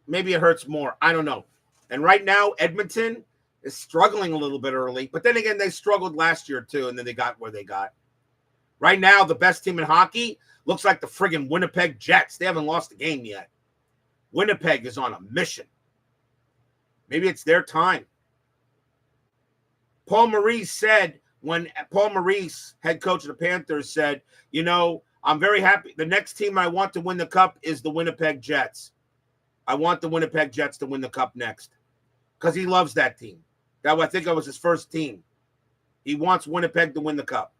maybe it hurts more. I don't know. And right now, Edmonton is struggling a little bit early. But then again, they struggled last year too, and then they got where they got. Right now, the best team in hockey looks like the friggin' Winnipeg Jets. They haven't lost a game yet. Winnipeg is on a mission. Maybe it's their time. Paul Maurice said, when Paul Maurice, head coach of the Panthers, said, you know, I'm very happy. The next team I want to win the cup is the Winnipeg Jets. I want the Winnipeg Jets to win the cup next because he loves that team. I think that was his first team. He wants Winnipeg to win the cup.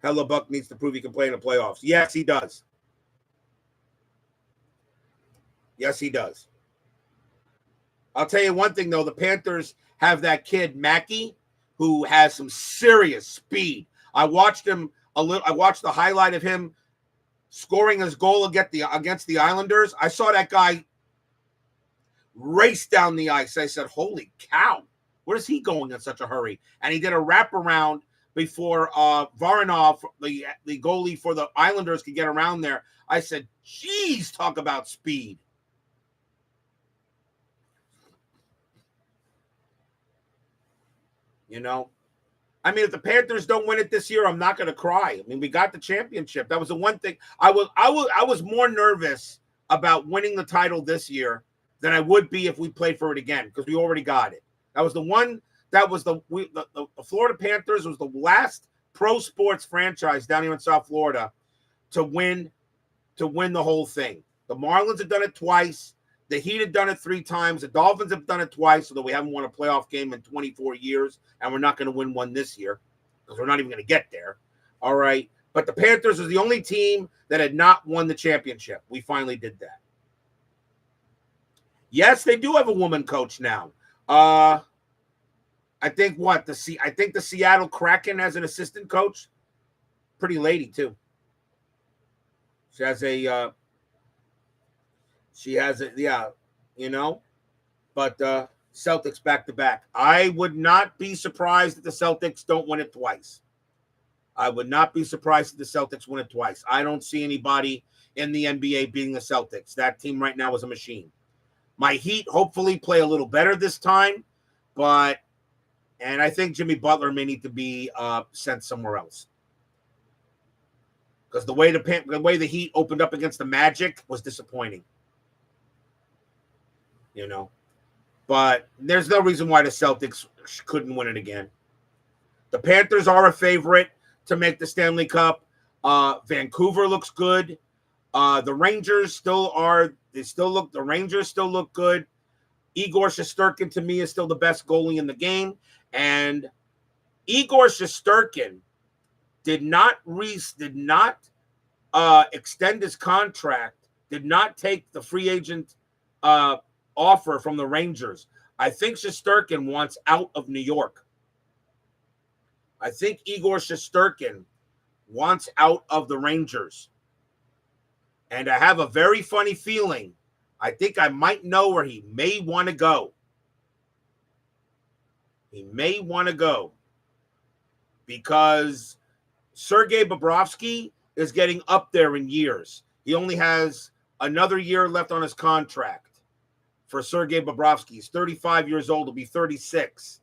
Hellebuck needs to prove he can play in the playoffs. Yes, he does. Yes, he does. I'll tell you one thing, though. The Panthers have that kid, Mackey, who has some serious speed. I watched him a little. I watched the highlight of him scoring his goal against the Islanders. I saw that guy race down the ice. I said, holy cow, where is he going in such a hurry? And he did a wraparound before Varanov, the goalie for the Islanders, could get around there. I said, geez, talk about speed. You know, I mean, if the Panthers don't win it this year, I'm not going to cry. I mean, we got the championship. That was the one thing. I was more nervous about winning the title this year than I would be if we played for it again, because we already got it. That was the one. That was the Florida Panthers was the last pro sports franchise down here in South Florida to win the whole thing. The Marlins have done it twice. The Heat have done it 3 times. The Dolphins have done it twice, although we haven't won a playoff game in 24 years, and we're not going to win one this year because we're not even going to get there. All right. But the Panthers was the only team that had not won the championship. We finally did that. Yes, they do have a woman coach now. I think the Seattle Kraken has an assistant coach. Pretty lady too. She has a yeah, you know. But Celtics back to back. I would not be surprised if the Celtics don't win it twice. I would not be surprised if the Celtics win it twice. I don't see anybody in the NBA beating the Celtics. That team right now is a machine. My Heat hopefully play a little better this time, and I think Jimmy Butler may need to be sent somewhere else. Because the way the Heat opened up against the Magic was disappointing. You know. But there's no reason why the Celtics couldn't win it again. The Panthers are a favorite to make the Stanley Cup. Vancouver looks good. The Rangers still look good. Igor Shesterkin to me is still the best goalie in the game. And Igor Shesterkin did not extend his contract, did not take the free agent offer from the Rangers. I think Shesterkin wants out of New York. I think Igor Shesterkin wants out of the Rangers. And I have a very funny feeling. I think I might know where he may want to go. He may want to go because Sergei Bobrovsky is getting up there in years. He only has another year left on his contract. For Sergei Bobrovsky, he's 35 years old. He'll be 36.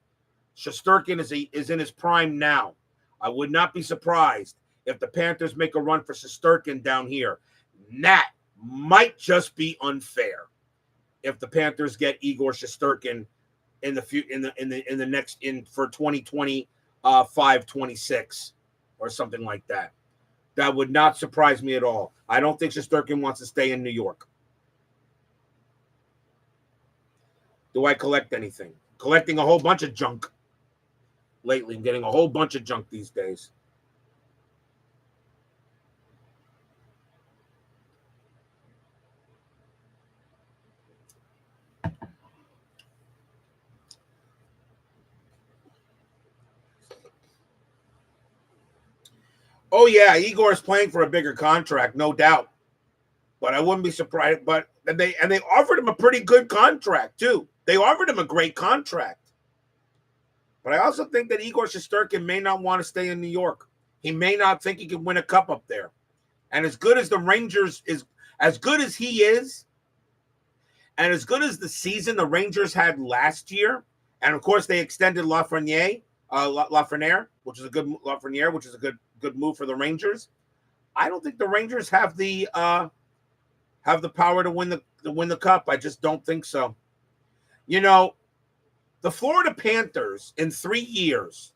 Shesterkin is in his prime now. I would not be surprised if the Panthers make a run for Shesterkin down here. That might just be unfair if the Panthers get Igor Shesterkin in the next for 2025-26 or something like that. That would not surprise me at all. I don't think Shesterkin wants to stay in New York. Do I collect anything? Collecting a whole bunch of junk lately. I'm getting a whole bunch of junk these days. Oh yeah, Igor is playing for a bigger contract, no doubt. But I wouldn't be surprised. But they offered him a pretty good contract too. They offered him a great contract. But I also think that Igor Shesterkin may not want to stay in New York. He may not think he can win a cup up there. And as good as the Rangers is, as good as he is, and as good as the season the Rangers had last year, and of course they extended Lafreniere, which is a good move for the Rangers. I don't think the Rangers have the power to win the cup. I just don't think so. You know, the Florida Panthers in 3 years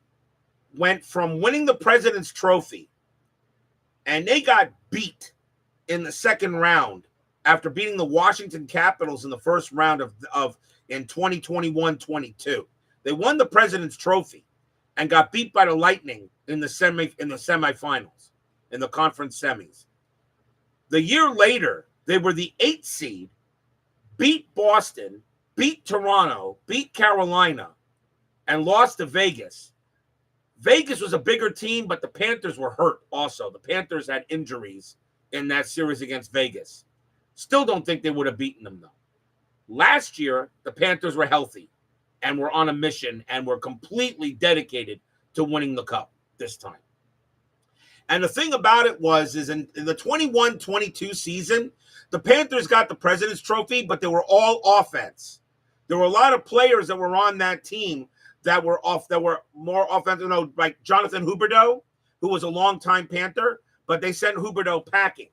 went from winning the President's Trophy, and they got beat in the second round after beating the Washington Capitals in the first round of in 2021-22. They won the President's Trophy and got beat by the Lightning in the semifinals, in the conference semis. The year later, they were the 8th seed, beat Boston, beat Toronto, beat Carolina, and lost to Vegas. Vegas was a bigger team, but the Panthers were hurt also. The Panthers had injuries in that series against Vegas. Still don't think they would have beaten them, though. Last year, the Panthers were healthy and were on a mission and were completely dedicated to winning the cup this time. And the thing about it is in the 21-22 season, the Panthers got the President's Trophy, but they were all offense. There were a lot of players that were on that team that were more offensive, like Jonathan Huberdeau, who was a longtime Panther, but they sent Huberdeau packing.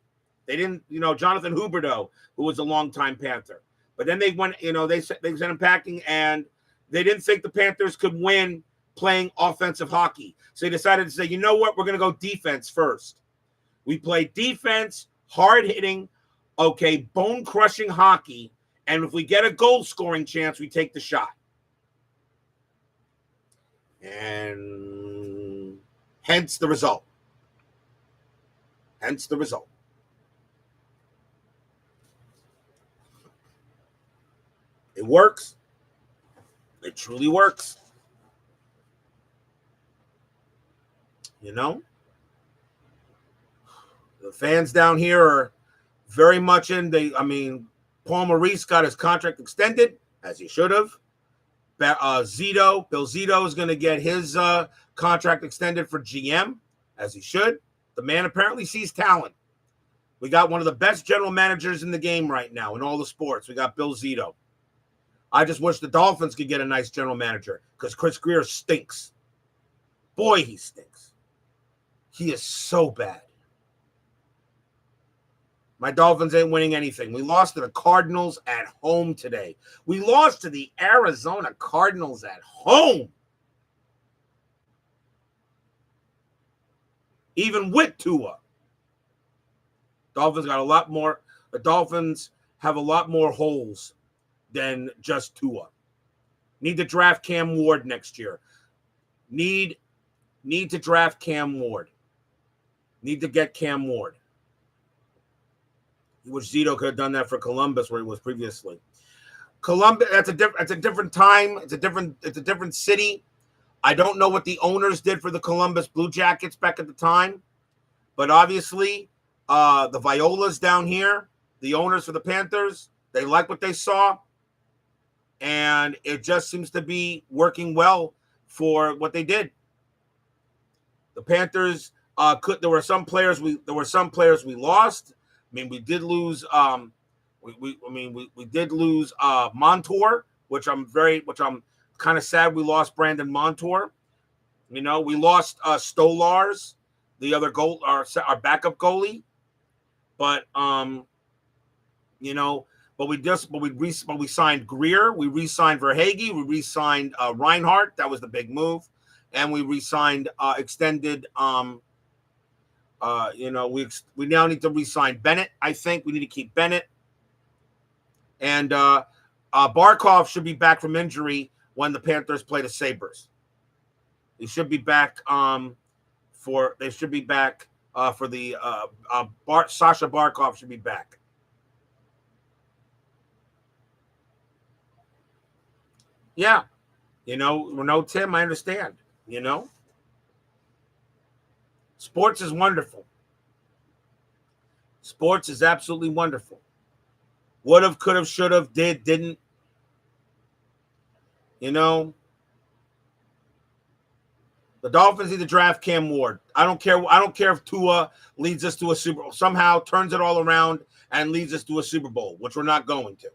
They didn't, Jonathan Huberdeau, who was a longtime Panther. But then they went, they sent him packing, and they didn't think the Panthers could win playing offensive hockey. So they decided to say, you know what, we're going to go defense first. We play defense, hard-hitting, bone-crushing hockey, and if we get a goal-scoring chance, we take the shot. And hence the result. It works. It truly works. The fans down here are very much Paul Maurice got his contract extended, as he should have. Bill Zito is going to get his contract extended for GM, as he should. The man apparently sees talent. We got one of the best general managers in the game right now in all the sports. We got Bill Zito. I just wish the Dolphins could get a nice general manager because Chris Greer stinks. Boy, he stinks. He is so bad. My Dolphins ain't winning anything. We lost to the Cardinals at home today. We lost to the Arizona Cardinals at home. Even with Tua. The Dolphins have a lot more holes than just Tua. Need to draft Cam Ward next year. Need to draft Cam Ward. Need to get Cam Ward. Which Zito could have done that for Columbus, where he was previously. Columbus, that's a different time. It's a different city. I don't know what the owners did for the Columbus Blue Jackets back at the time, but obviously, the Violas down here, the owners for the Panthers, they like what they saw, and it just seems to be working well for what they did. The Panthers there were some players we lost. We did lose. We did lose Montour, which I'm kind of sad we lost Brandon Montour. We lost Stolars, the other our backup goalie, but we signed Greer, we re-signed Verhaeghe, we re-signed Reinhardt. That was the big move, and we re-signed extended. We now need to re-sign Bennett. I think we need to keep Bennett. And Barkov should be back from injury when the Panthers play the Sabres. He should be back for the Sasha Barkov should be back. Yeah. Tim, I understand. Sports is wonderful. Sports is absolutely wonderful. Would have, could have, should have, did, didn't. You know, the Dolphins need to draft Cam Ward. I don't care. I don't care if Tua leads us to a Super Bowl, somehow turns it all around and leads us to a Super Bowl, which we're not going to.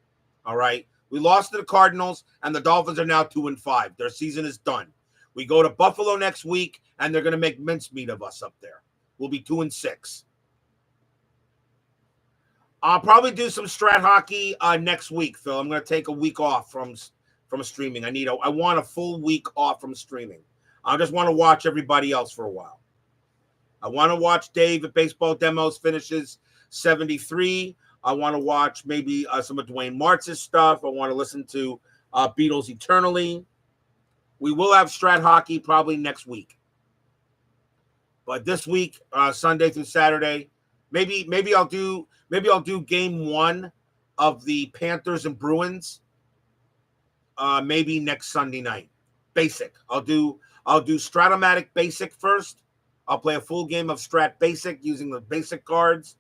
All right. We lost to the Cardinals, and the Dolphins are now 2-5. Their season is done. We go to Buffalo next week, and they're going to make mincemeat of us up there. We'll be 2-6. I'll probably do some strat hockey next week, Phil. I'm going to take a week off from streaming. I want a full week off from streaming. I just want to watch everybody else for a while. I want to watch Dave at Baseball Demos finishes 73. I want to watch maybe some of Dwayne Martz's stuff. I want to listen to Beatles Eternally. We will have strat hockey probably next week. But this week, Sunday through Saturday, maybe I'll do game 1 of the Panthers and Bruins. Maybe next Sunday night. Basic. I'll do Stratomatic Basic first. I'll play a full game of Strat Basic using the basic cards,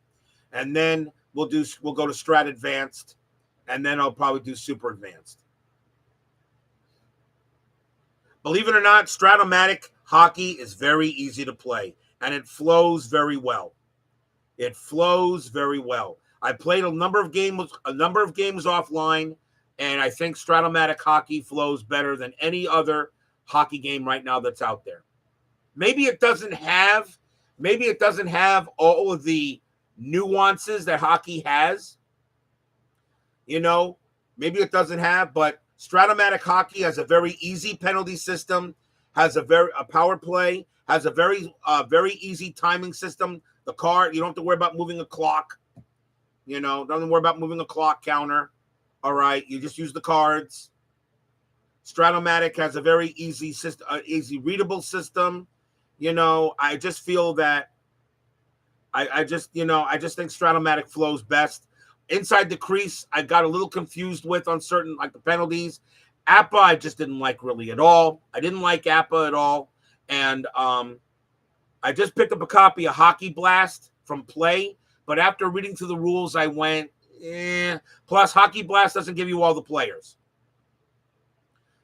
and then we'll go to Strat Advanced, and then I'll probably do Super Advanced. Believe it or not, Stratomatic hockey is very easy to play, and it flows very well. It flows very well. I played a number of games offline, and I think Stratomatic hockey flows better than any other hockey game right now that's out there. Maybe it doesn't have all of the nuances that hockey has. You know, maybe it doesn't have, but Stratomatic hockey has a very easy penalty system, has a power play, has a very easy timing system. The card, you don't have to worry about moving a clock. You know, don't worry about moving a clock counter. All right, you just use the cards. Stratomatic has a very easy system, easy readable system. You know, I just feel that I just think Stratomatic flows best. Inside the crease, I got a little confused with on certain, like the penalties. Appa, I just didn't like really at all. I didn't like Appa at all. And I just picked up a copy of Hockey Blast from Play. But after reading through the rules, I went, Plus, Hockey Blast doesn't give you all the players.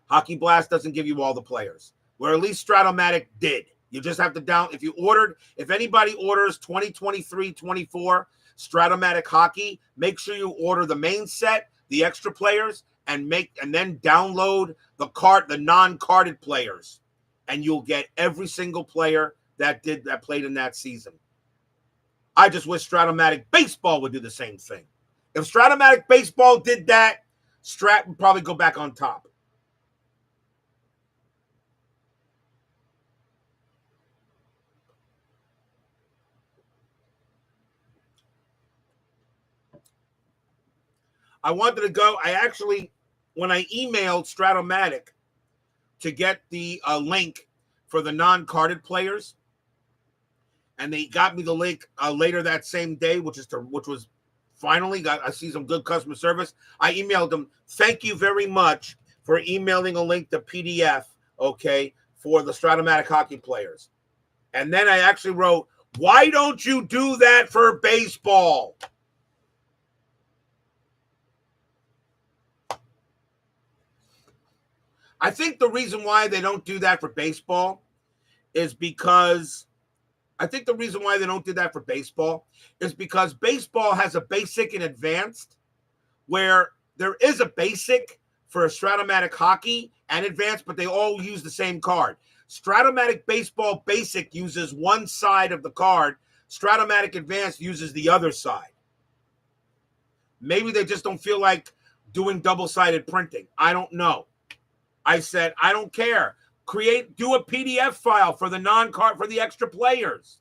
Hockey Blast doesn't give you all the players. Where at least Stratomatic did. You just have to if anybody orders 2023-24 Stratomatic hockey, make sure you order the main set, the extra players, and then download the non-carded players. And you'll get every single player that played in that season. I just wish Stratomatic Baseball would do the same thing. If Stratomatic Baseball did that, Strat would probably go back on top. I wanted to go. When I emailed Stratomatic to get the link for the non-carded players, and they got me the link later that same day, which was finally I see some good customer service. I emailed them. Thank you very much for emailing a link to PDF, okay, for the Stratomatic hockey players. And then I actually wrote, why don't you do that for baseball? I think the reason why they don't do that for baseball is because baseball has a basic and advanced, where there is a basic for a Stratomatic hockey and advanced, but they all use the same card. Stratomatic Baseball Basic uses one side of the card. Stratomatic Advanced uses the other side. Maybe they just don't feel like doing double-sided printing. I don't know. I said, I don't care. Do a PDF file for the non-card for the extra players.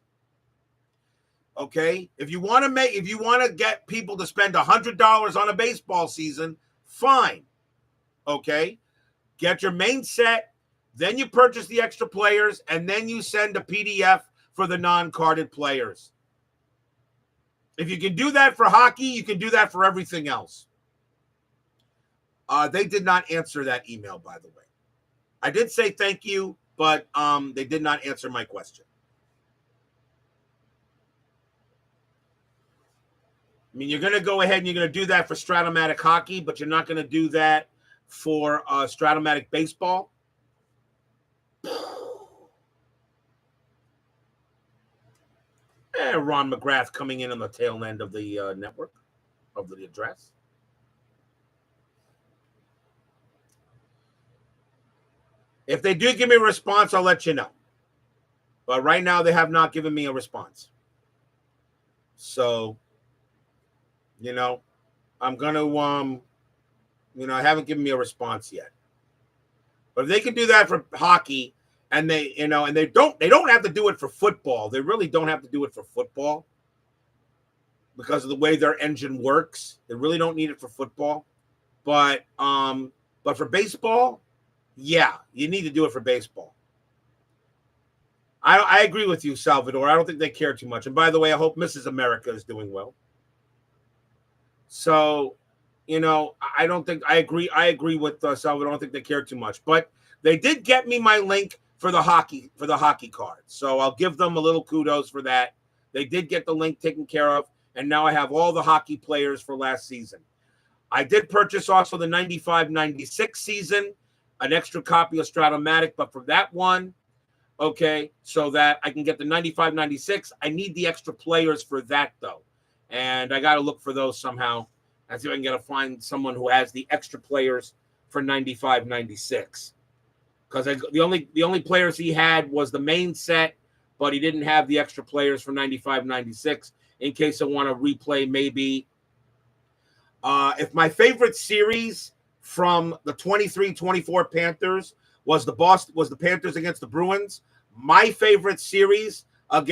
Okay? If you want to get people to spend $100 on a baseball season, fine. Okay? Get your main set, then you purchase the extra players, and then you send a PDF for the non-carded players. If you can do that for hockey, you can do that for everything else. They did not answer that email, by the way. I did say thank you, but they did not answer my question. I mean, you're going to go ahead and you're going to do that for Stratomatic hockey, but you're not going to do that for Stratomatic Baseball. And Ron McGrath coming in on the tail end of the network, of the address. If they do give me a response, I'll let you know. But right now, they have not given me a response. So, I'm going to, I haven't given me a response yet. But if they can do that for hockey, and they, and they don't have to do it for football. They really don't have to do it for football because of the way their engine works. They really don't need it for football. But for baseball, yeah, you need to do it for baseball. I agree with you, Salvador. I don't think they care too much. And by the way, I hope Mrs. America is doing well. So, I don't think I agree. I agree with Salvador. I don't think they care too much. But they did get me my link for the hockey card. So I'll give them a little kudos for that. They did get the link taken care of. And now I have all the hockey players for last season. I did purchase also the 95-96 season, an extra copy of Stratomatic, but for that one, okay, so that I can get the 95-96, I need the extra players for that, though. And I got to look for those somehow. I see if I can find someone who has the extra players for 95-96. Because the only players he had was the main set, but he didn't have the extra players for 95-96 in case I want to replay maybe. If my favorite series from the 23-24 Panthers was the Panthers against the Bruins, my favorite series from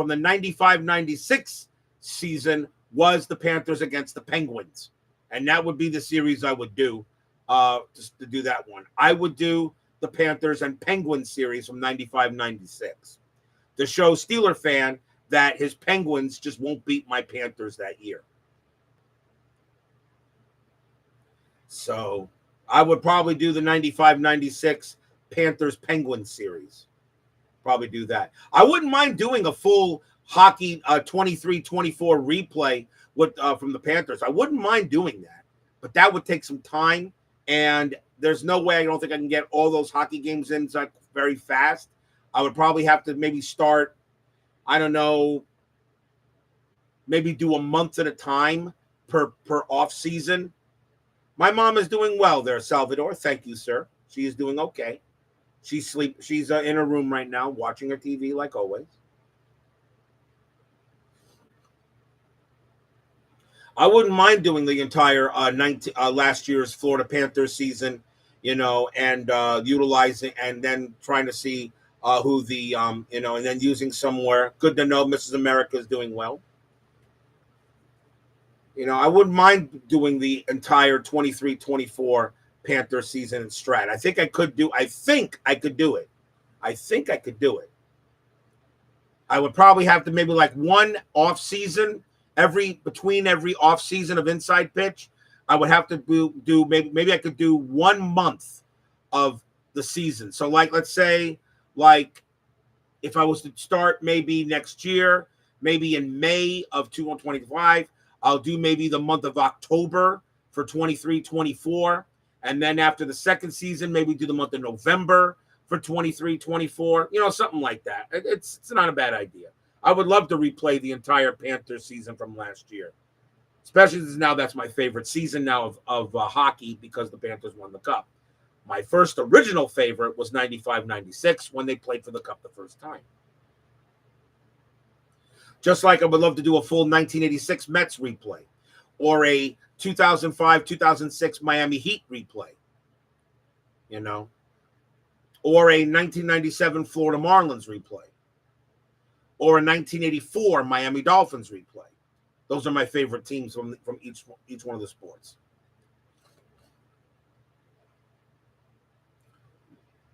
the 95-96 season was the Panthers against the Penguins. And that would be the series I would do just to do that one. I would do the Panthers and Penguins series from 95-96 to show Steeler fan that his Penguins just won't beat my Panthers that year. So I would probably do the 95-96 Panthers-Penguins series. Probably do that. I wouldn't mind doing a full hockey 23-24 replay from the Panthers. I wouldn't mind doing that. But that would take some time. And there's no way I don't think I can get all those hockey games in very fast. I would probably have to maybe start, I don't know, maybe do a month at a time per off season. My mom is doing well there, Salvador. Thank you, sir. She is doing okay. She's in her room right now watching her TV like always. I wouldn't mind doing the entire last year's Florida Panthers season, and utilizing and then trying to see who the and then using somewhere. Good to know Mrs. America is doing well. I wouldn't mind doing the entire 23-24 Panther season in Strat. I think I could do it. I would probably have to maybe like one off season between every off season of Inside Pitch. I would have to do maybe I could do 1 month of the season. So like, let's say like if I was to start maybe next year, maybe in May of 2025, I'll do maybe the month of October for 23-24. And then after the second season, maybe do the month of November for 23-24. Something like that. It's not a bad idea. I would love to replay the entire Panthers season from last year. Especially since now that's my favorite season now of hockey because the Panthers won the Cup. My first original favorite was 95-96 when they played for the Cup the first time. Just like I would love to do a full 1986 Mets replay or a 2005-2006 Miami Heat replay, or a 1997 Florida Marlins replay, or a 1984 Miami Dolphins replay. Those are my favorite teams from each one of the sports.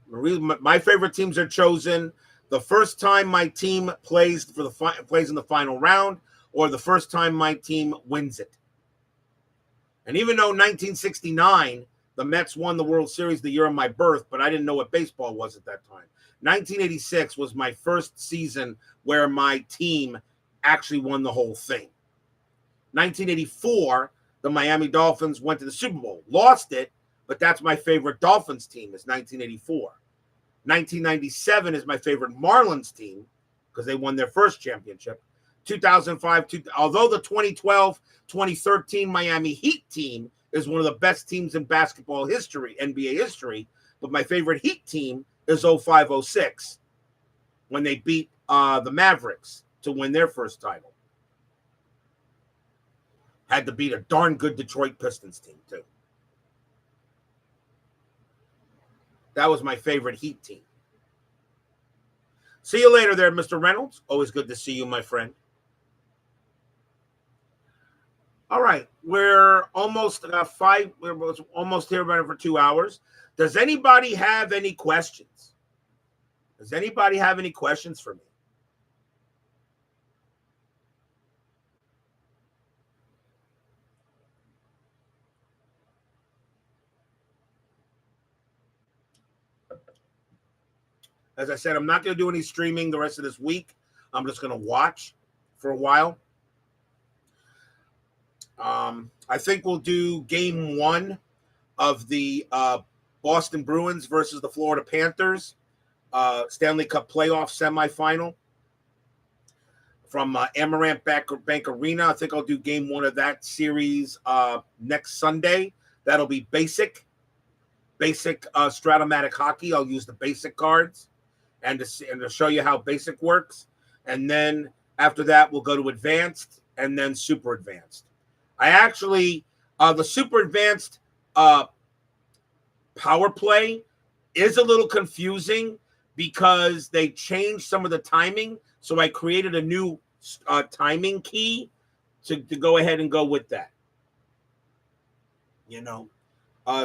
My favorite teams are chosen the first time my team plays in the final round, or the first time my team wins it. And even though 1969, the Mets won the World Series the year of my birth, but I didn't know what baseball was at that time. 1986 was my first season where my team actually won the whole thing. 1984, the Miami Dolphins went to the Super Bowl, lost it, but that's my favorite Dolphins team is 1984. 1997 is my favorite Marlins team because they won their first championship. 2005, although the 2012-2013 Miami Heat team is one of the best teams in basketball history, NBA history, but my favorite Heat team is 05-06 when they beat the Mavericks to win their first title. Had to beat a darn good Detroit Pistons team, too. That was my favorite Heat team. See you later there, Mr. Reynolds. Always good to see you, my friend. All right, we're almost we're almost here running for 2 hours. Does anybody have any questions? Does anybody have any questions for me? As I said, I'm not going to do any streaming the rest of this week. I'm just going to watch for a while. I think we'll do game 1 of the Boston Bruins versus the Florida Panthers Stanley Cup playoff semifinal from Amaranth Bank Arena. I think I'll do game 1 of that series next Sunday. That'll be basic Stratomatic hockey. I'll use the basic cards and to show you how basic works. And then after that, we'll go to advanced and then super advanced. I actually, the super advanced power play is a little confusing because they changed some of the timing. So I created a new timing key to go ahead and go with that.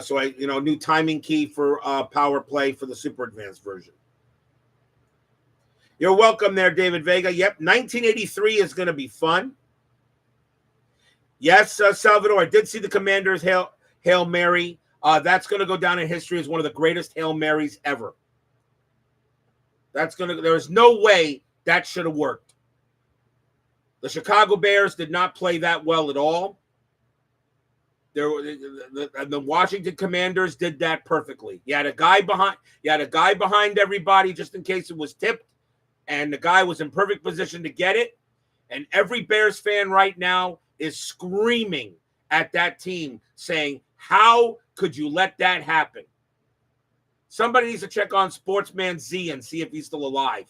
So new timing key for power play for the super advanced version. You're welcome there, David Vega. Yep, 1983 is going to be fun. Yes, Salvador, I did see the Commanders' Hail Mary. That's going to go down in history as one of the greatest Hail Marys ever. There's no way that should have worked. The Chicago Bears did not play that well at all. The Washington Commanders did that perfectly. You had a guy behind everybody just in case it was tipped, and the guy was in perfect position to get it. And every Bears fan right now is screaming at that team saying, how could you let that happen? Somebody needs to check on Sportsman Z and see if he's still alive,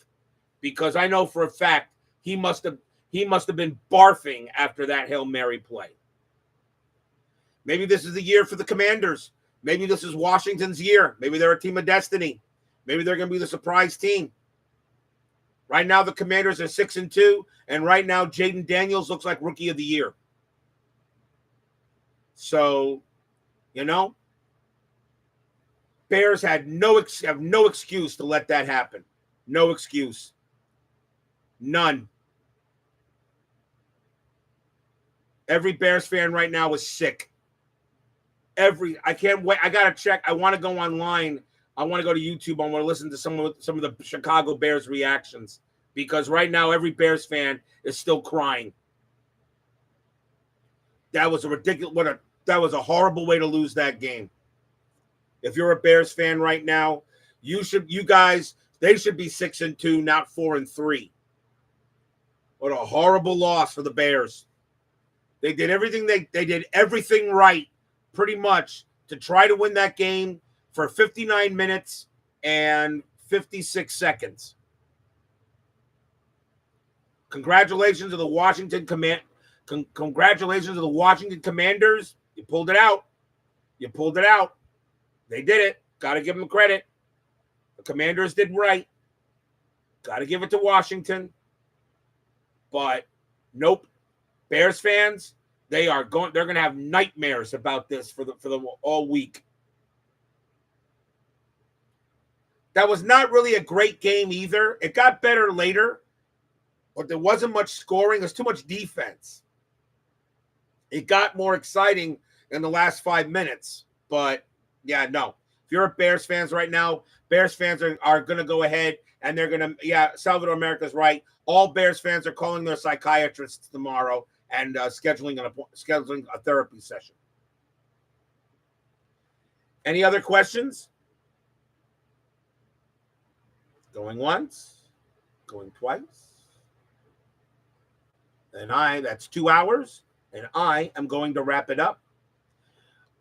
because I know for a fact he must have been barfing after that Hail Mary play. Maybe this is the year for the Commanders. Maybe this is Washington's year. Maybe they're a team of destiny. Maybe they're going to be the surprise team. Right now, the Commanders are 6-2, and right now, Jaden Daniels looks like Rookie of the Year. So, Bears have no excuse to let that happen. No excuse. None. Every Bears fan right now is sick. I can't wait. I gotta check. I want to go online. I want to go to YouTube. I want to listen to some of the Chicago Bears reactions, because right now every Bears fan is still crying. That was a ridiculous. That was a horrible way to lose that game. If you're a Bears fan right now, they should be 6-2, not 4-3. What a horrible loss for the Bears. They did everything. They did everything right, pretty much, to try to win that game for 59 minutes and 56 seconds. Congratulations to the Washington Commanders. You pulled it out. They did it. Got to give them credit. The Commanders did right. Got to give it to Washington. But nope. Bears fans, they're going to have nightmares about this for the all week. That was not really a great game either. It got better later, but there wasn't much scoring. There's too much defense. It got more exciting in the last 5 minutes. But, yeah, no. If you're a Bears fans right now, Bears fans are going to go ahead and they're going to, Salvador America's right. All Bears fans are calling their psychiatrists tomorrow and scheduling a therapy session. Any other questions? Going once, going twice. And that's 2 hours, and I am going to wrap it up.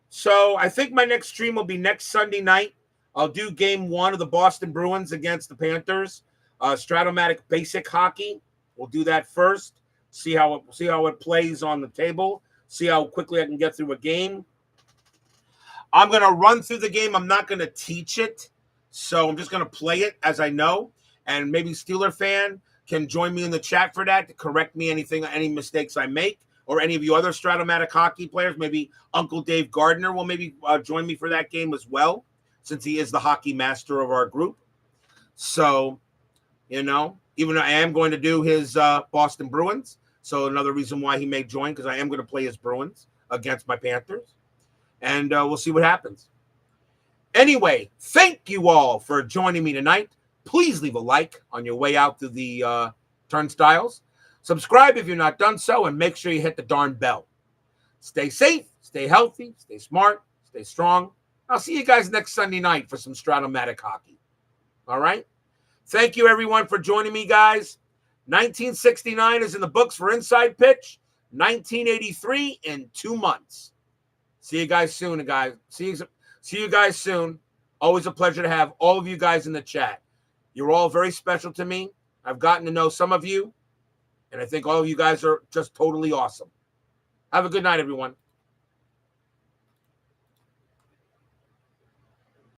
So I think my next stream will be next Sunday night. I'll do game 1 of the Boston Bruins against the Panthers. Stratomatic basic hockey. We'll do that first. See how it plays on the table. See how quickly I can get through a game. I'm going to run through the game. I'm not going to teach it. So I'm just going to play it as I know. And maybe Steeler fan can join me in the chat for that to correct me any mistakes I make. Or any of you other Stratomatic hockey players. Maybe Uncle Dave Gardner will maybe join me for that game as well, since he is the hockey master of our group. So, even though I am going to do his Boston Bruins. So another reason why he may join, because I am going to play his Bruins against my Panthers. And we'll see what happens. Anyway, thank you all for joining me tonight. Please leave a like on your way out to the turnstiles. Subscribe if you're not done so, and make sure you hit the darn bell. Stay safe, stay healthy, stay smart, stay strong. I'll see you guys next Sunday night for some Stratomatic hockey. All right? Thank you, everyone, for joining me, guys. 1969 is in the books for Inside Pitch. 1983 in 2 months. See you guys soon, guys. See you guys soon. Always a pleasure to have all of you guys in the chat. You're all very special to me. I've gotten to know some of you, and I think all of you guys are just totally awesome. Have a good night, everyone.